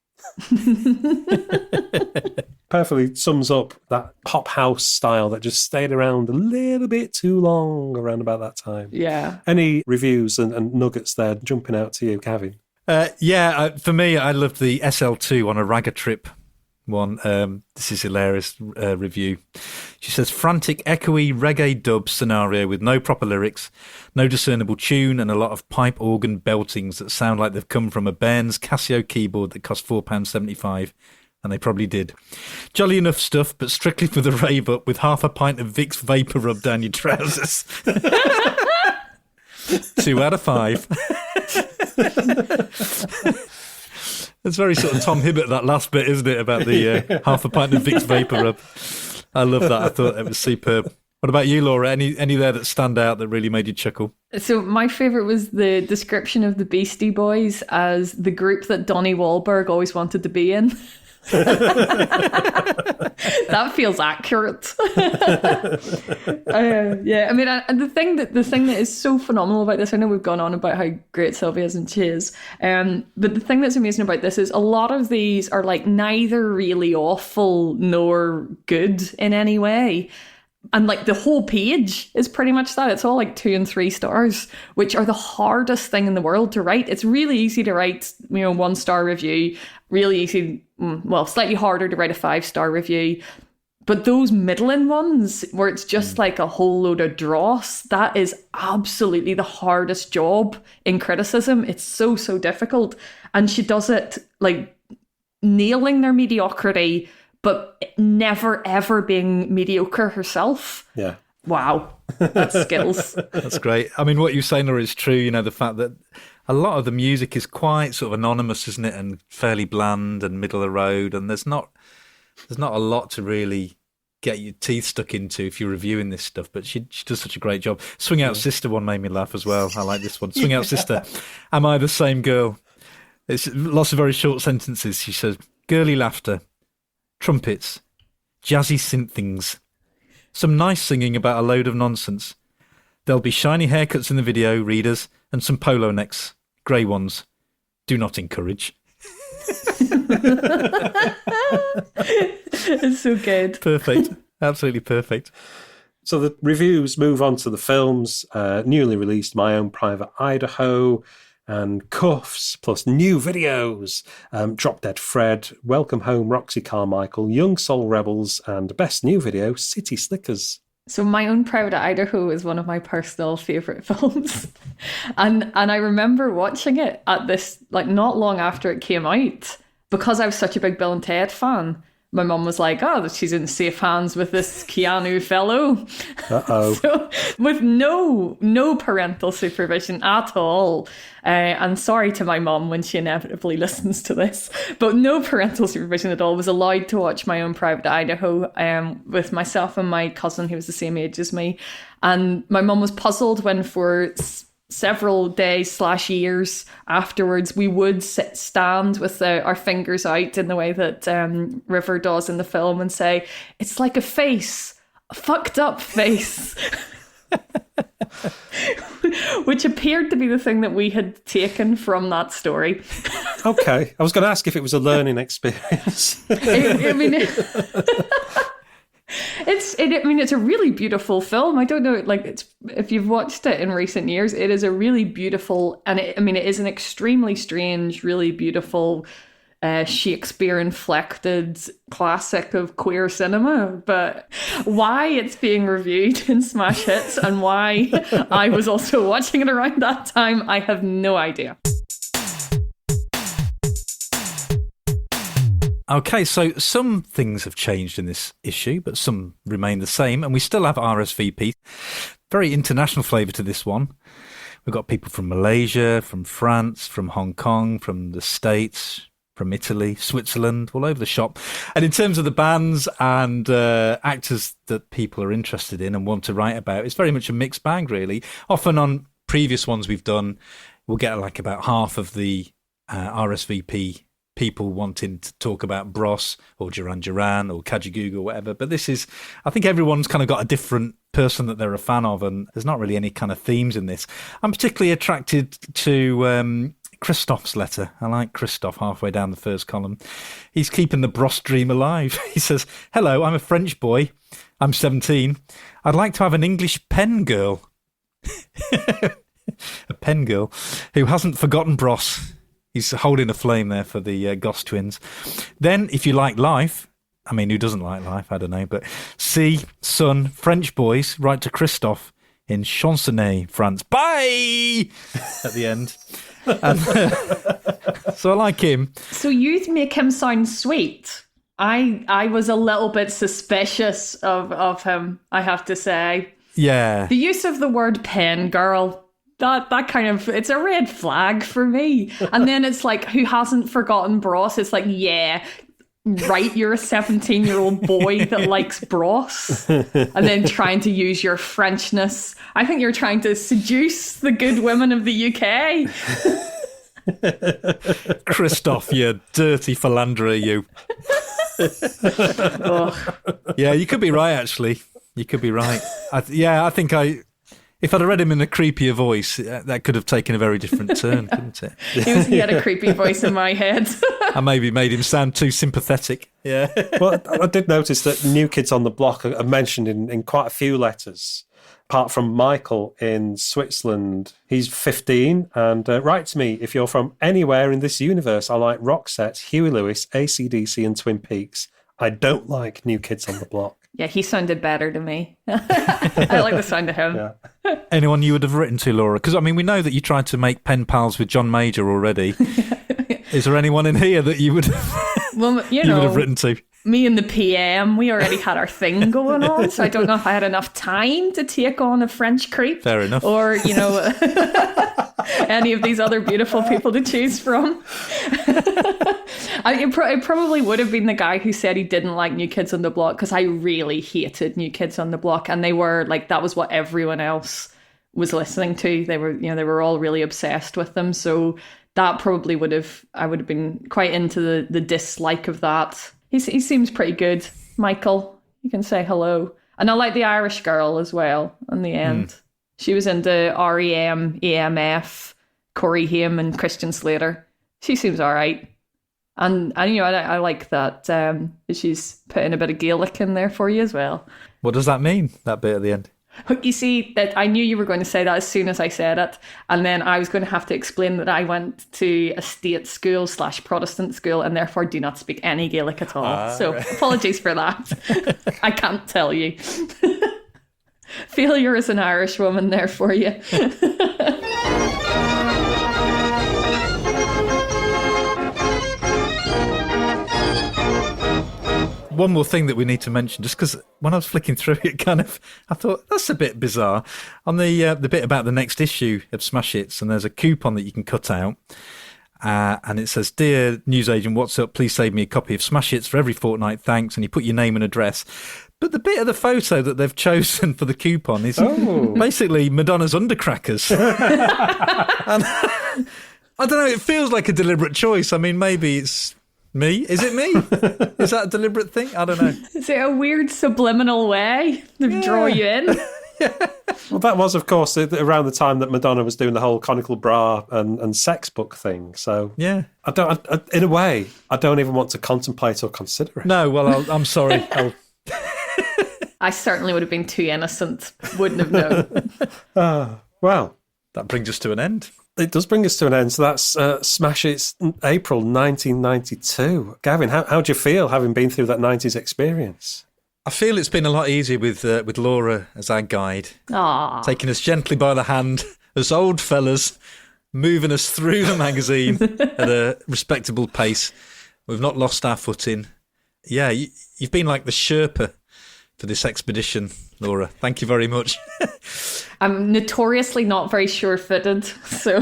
Perfectly sums up that pop house style that just stayed around a little bit too long around about that time. Yeah. Any reviews and nuggets there jumping out to you, Gavin? For me, I loved the SL2 on a Ragga Trip one. This is hilarious review. She says, frantic, echoey reggae dub scenario with no proper lyrics, no discernible tune, and a lot of pipe organ beltings that sound like they've come from a Bairns Casio keyboard that cost £4.75. And they probably did. Jolly enough stuff, but strictly for the rave up with half a pint of Vicks Vapor rub down your trousers. 2 out of 5. It's very sort of Tom Hibbert, that last bit, isn't it? About the half a pint of Vicks Vapor rub. I love that. I thought it was superb. What about you, Laura? Any there that stand out that really made you chuckle? So my favourite was the description of the Beastie Boys as the group that Donnie Wahlberg always wanted to be in. That feels accurate. Yeah, I mean, and the thing that is so phenomenal about this, I know we've gone on about how great Sylvia is and she is, but the thing that's amazing about this is a lot of these are like neither really awful nor good in any way. And like the whole page is pretty much that. It's all like 2 and 3 stars, which are the hardest thing in the world to write. It's really easy to write, 1-star review, really easy, well, slightly harder to write a 5-star review. But those middling ones where it's just like a whole load of dross, that is absolutely the hardest job in criticism. It's so, so difficult. And she does it like nailing their mediocrity, but never, ever being mediocre herself. Yeah. Wow. That's skills. That's great. I mean, what you're saying, Laura, is true. The fact that a lot of the music is quite sort of anonymous, isn't it? And fairly bland and middle of the road. And there's not a lot to really get your teeth stuck into if you're reviewing this stuff. But she does such a great job. Swing Out Sister one made me laugh as well. I like this one. Swing Out Sister. Am I the same girl? It's lots of very short sentences. She says, girly laughter, trumpets, jazzy synth things, some nice singing about a load of nonsense. There'll be shiny haircuts in the video, readers, and some polo necks, grey ones. Do not encourage. It's so good. Perfect. Absolutely perfect. So the reviews move on to the films. Newly released My Own Private Idaho, and Cuffs, plus new videos, Drop Dead Fred, Welcome Home Roxy Carmichael, Young Soul Rebels, and best new video, City Slickers. So My Own Private Idaho is one of my personal favourite films. and I remember watching it at this, like not long after it came out, because I was such a big Bill and Ted fan. My mum was like, oh, she's in safe hands with this Keanu fellow. Uh-oh. So, with no parental supervision at all. And sorry to my mum when she inevitably listens to this, but no parental supervision at all, was allowed to watch My Own Private Idaho with myself and my cousin, who was the same age as me. And my mum was puzzled when for several days/years afterwards we would stand with our fingers out in the way that River does in the film and say, it's like a face, a fucked up face. Which appeared to be the thing that we had taken from that story. Okay, I was going to ask if it was a learning experience. It's a really beautiful film. I don't know, like, if you've watched it in recent years, it is a really beautiful, and it is an extremely strange, really beautiful Shakespeare-inflected classic of queer cinema. But why it's being reviewed in Smash Hits and why I was also watching it around that time, I have no idea. Okay, so some things have changed in this issue, but some remain the same, and we still have RSVP. Very international flavour to this one. We've got people from Malaysia, from France, from Hong Kong, from the States, from Italy, Switzerland, all over the shop. And in terms of the bands and actors that people are interested in and want to write about, it's very much a mixed bag, really. Often on previous ones we've done, we'll get like about half of the RSVP people wanting to talk about Bros or Duran Duran or Kajagoogoo or whatever. But this is, I think everyone's kind of got a different person that they're a fan of, and there's not really any kind of themes in this. I'm particularly attracted to Christoph's letter. I like Christoph halfway down the first column. He's keeping the Bros dream alive. He says, hello, I'm a French boy. I'm 17. I'd like to have an English pen girl. A pen girl who hasn't forgotten Bros. He's holding a flame there for the Goss twins. Then, if you like life, I mean, who doesn't like life? I don't know. But sea, sun, French boys, write to Christophe in Chansonnet, France. Bye! At the end. And, so I like him. So you make him sound sweet. I was a little bit suspicious of him, I have to say. Yeah. The use of the word pen girl, that kind of, it's a red flag for me. And then it's like, who hasn't forgotten Bros? It's like, yeah, right, you're a 17-year-old boy that likes Bros. And then trying to use your Frenchness. I think you're trying to seduce the good women of the UK. Christophe, you dirty philanderer, you. Yeah, you could be right, actually. You could be right. I think if I'd have read him in a creepier voice, that could have taken a very different turn, couldn't it? He had a creepy voice in my head. I maybe made him sound too sympathetic. Yeah. Well, I did notice that New Kids on the Block are mentioned in quite a few letters. Apart from Michael in Switzerland, he's 15 and write to me if you're from anywhere in this universe. I like Roxette, Huey Lewis, AC/DC and Twin Peaks. I don't like New Kids on the Block. Yeah, he sounded better to me. I like the sound of him. Yeah. Anyone you would have written to, Laura? Because, I mean, we know that you tried to make pen pals with John Major already. Is there anyone in here that you would well, you would have written to? Me and the PM, we already had our thing going on, so I don't know if I had enough time to take on a French creep. Fair enough. Or, any of these other beautiful people to choose from. It probably would have been the guy who said he didn't like New Kids on the Block, because I really hated New Kids on the Block, and they were like, that was what everyone else was listening to. They were all really obsessed with them, so that probably I would have been quite into the dislike of that. He seems pretty good. Michael, you can say hello. And I like the Irish girl as well in the end. She was into REM, AMF, Corey Haim and Christian Slater. She seems all right. And I like that she's putting a bit of Gaelic in there for you as well. What does that mean, that bit at the end? You see, that I knew you were going to say that as soon as I said it, and then I was going to have to explain that I went to a state school / Protestant school and therefore do not speak any Gaelic at all. So right. Apologies for that. I can't tell you. Failure as an Irish woman there for you. One more thing that we need to mention, just because when I was flicking through it, I thought, that's a bit bizarre. On the bit about the next issue of Smash Hits, and there's a coupon that you can cut out, and it says, "Dear newsagent, what's up? Please save me a copy of Smash Hits for every fortnight, thanks." And you put your name and address. But the bit of the photo that they've chosen for the coupon is basically Madonna's undercrackers. And I don't know, it feels like a deliberate choice. I mean, maybe it's me? Is it me? Is that a deliberate thing? I don't know. Is it a weird subliminal way to draw you in? Yeah. Well, that was, of course, around the time that Madonna was doing the whole conical bra and sex book thing. So, yeah, in a way, I don't even want to contemplate or consider it. No, well, I'm sorry. I certainly would have been too innocent. Wouldn't have known. Well, that brings us to an end. It does bring us to an end. So that's Smash It's April 1992. Gavin, how do you feel having been through that 90s experience? I feel it's been a lot easier with Laura as our guide. Aww. Taking us gently by the hand, as old fellas, moving us through the magazine at a respectable pace. We've not lost our footing. Yeah, you've been like the Sherpa for this expedition, Laura. Thank you very much. I'm notoriously not very sure-footed, so...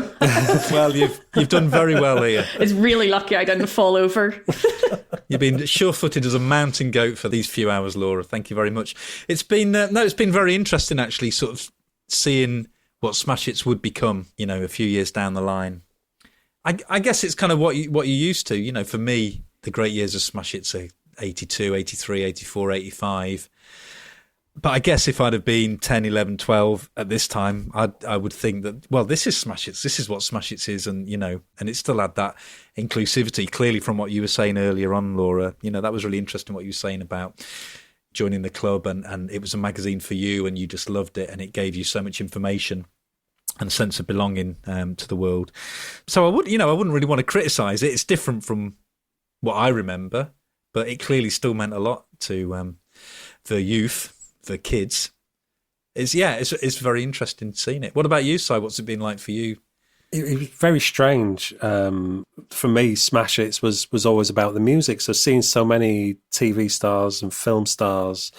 Well, you've done very well here. It's really lucky I didn't fall over. You've been sure-footed as a mountain goat for these few hours, Laura. Thank you very much. It's been it's been very interesting, actually, sort of seeing what Smash Hits would become, a few years down the line. I guess it's kind of what you're used to. For me, the great years of Smash Hits are 82, 83, 84, 85. But I guess if I'd have been 10, 11, 12 at this time, I would think that, well, this is Smash Hits. This is what Smash Hits is. And, and it still had that inclusivity, clearly from what you were saying earlier on, Laura. That was really interesting what you were saying about joining the club and it was a magazine for you and you just loved it and it gave you so much information. and sense of belonging to the world. So I wouldn't really want to criticise it. It's different from what I remember, but it clearly still meant a lot to the youth, the kids. It's very interesting seeing it. What about you, Si? What's it been like for you? It was very strange. For me, Smash Hits was always about the music. So seeing so many TV stars and film stars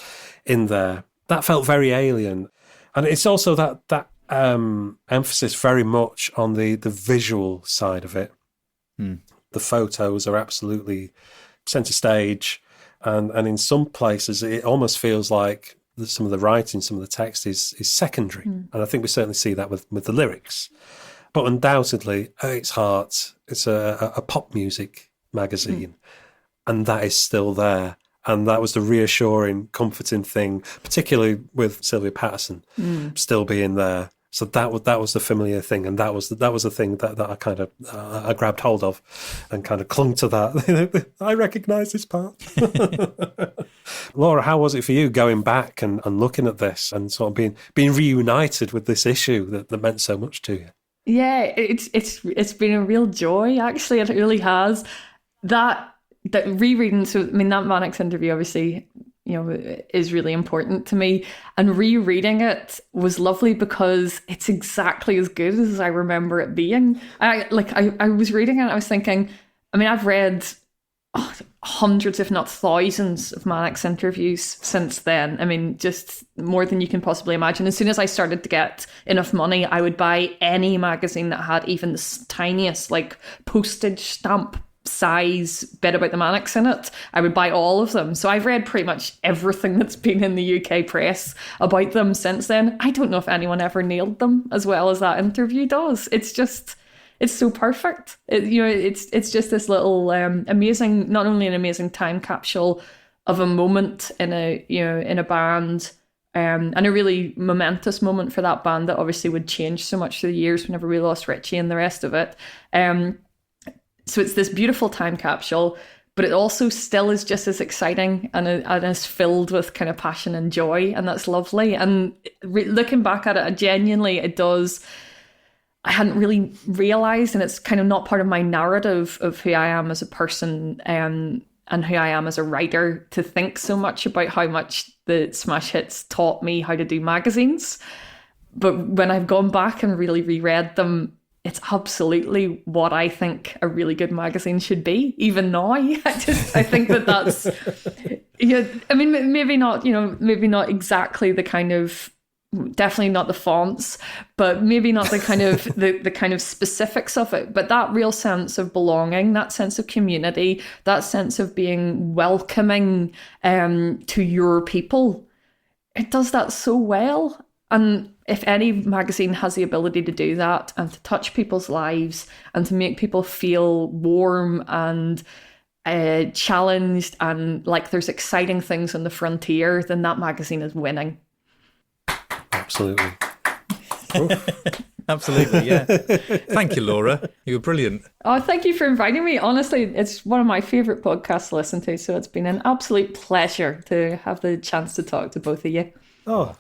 in there, that felt very alien. And it's also that emphasis very much on the visual side of it. The photos are absolutely centre stage. And in some places, it almost feels like some of the writing, some of the text is secondary. And I think we certainly see that with the lyrics. But undoubtedly, at its heart, it's a pop music magazine, and that is still there. And that was the reassuring, comforting thing, particularly with Sylvia Patterson still being there. So that was the familiar thing, and that was the thing that I kind of I grabbed hold of, and kind of clung to that. I recognise this part. Laura, how was it for you going back and looking at this and sort of being reunited with this issue that meant so much to you? Yeah, it's been a real joy, actually. It really has. That rereading, so I mean, that Manic's interview obviously, is really important to me. And rereading it was lovely because it's exactly as good as I remember it being. I was reading it and I was thinking, I mean, I've read hundreds, if not thousands, of Manic's interviews since then. I mean, just more than you can possibly imagine. As soon as I started to get enough money, I would buy any magazine that had even the tiniest, postage stamp size bit about the Manics in it. I would buy all of them. So I've read pretty much everything that's been in the UK press about them since then. I don't know if anyone ever nailed them as well as that interview does. It's so perfect. It's just this little amazing, not only an amazing time capsule of a moment in a band, and a really momentous moment for that band that obviously would change so much through the years whenever we lost Richie and the rest of it. So it's this beautiful time capsule, but it also still is just as exciting and is filled with kind of passion and joy, and that's lovely. And looking back at it, genuinely, it does. I hadn't really realised, and it's kind of not part of my narrative of who I am as a person and who I am as a writer, to think so much about how much the Smash Hits taught me how to do magazines. But when I've gone back and really reread them, it's absolutely what I think a really good magazine should be, even now. I think that's, I mean, maybe not exactly the kind of, definitely not the fonts, but maybe not the kind of the kind of specifics of it, but that real sense of belonging, that sense of community, that sense of being welcoming to your people, it does that so well. And if any magazine has the ability to do that and to touch people's lives and to make people feel warm and challenged and like there's exciting things on the frontier, then that magazine is winning. Absolutely. Absolutely, yeah. Thank you, Laura. You were brilliant. Oh, thank you for inviting me. Honestly, it's one of my favourite podcasts to listen to, so it's been an absolute pleasure to have the chance to talk to both of you. Oh,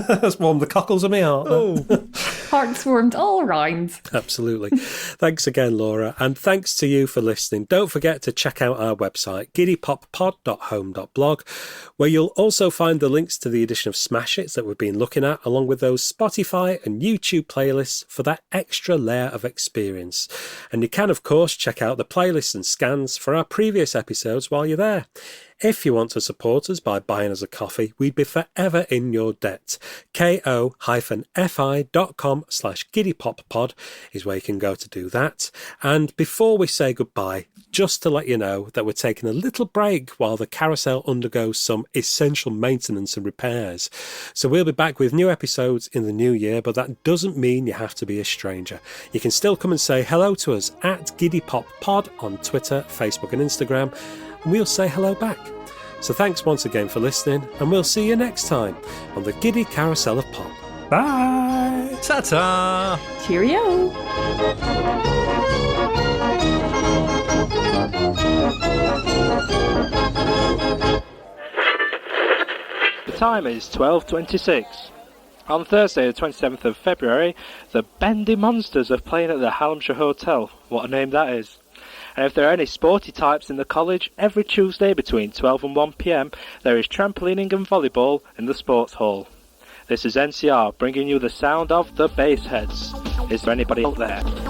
that's warmed the cockles of my heart. Oh. Hearts warmed all around. Absolutely. Thanks again, Laura. And thanks to you for listening. Don't forget to check out our website, giddypoppod.home.blog, where you'll also find the links to the edition of Smash Hits that we've been looking at, along with those Spotify and YouTube playlists for that extra layer of experience. And you can, of course, check out the playlists and scans for our previous episodes while you're there. If you want to support us by buying us a coffee, we'd be forever in your debt. ko-fi.com/giddypoppod is where you can go to do that. And before we say goodbye, just to let you know that we're taking a little break while the Carousel undergoes some essential maintenance and repairs. So we'll be back with new episodes in the new year, but that doesn't mean you have to be a stranger. You can still come and say hello to us at GiddyPopPod on Twitter, Facebook and Instagram, and we'll say hello back. So thanks once again for listening, and we'll see you next time on the Giddy Carousel of Pop. Bye! Ta-ta! Cheerio! The time is 12:26. On Thursday, the 27th of February, the Bendy Monsters are playing at the Hallamshire Hotel. What a name that is. And if there are any sporty types in the college, every Tuesday between 12 and 1 p.m, there is trampolining and volleyball in the sports hall. This is NCR, bringing you the sound of the Bassheads. Is there anybody out there?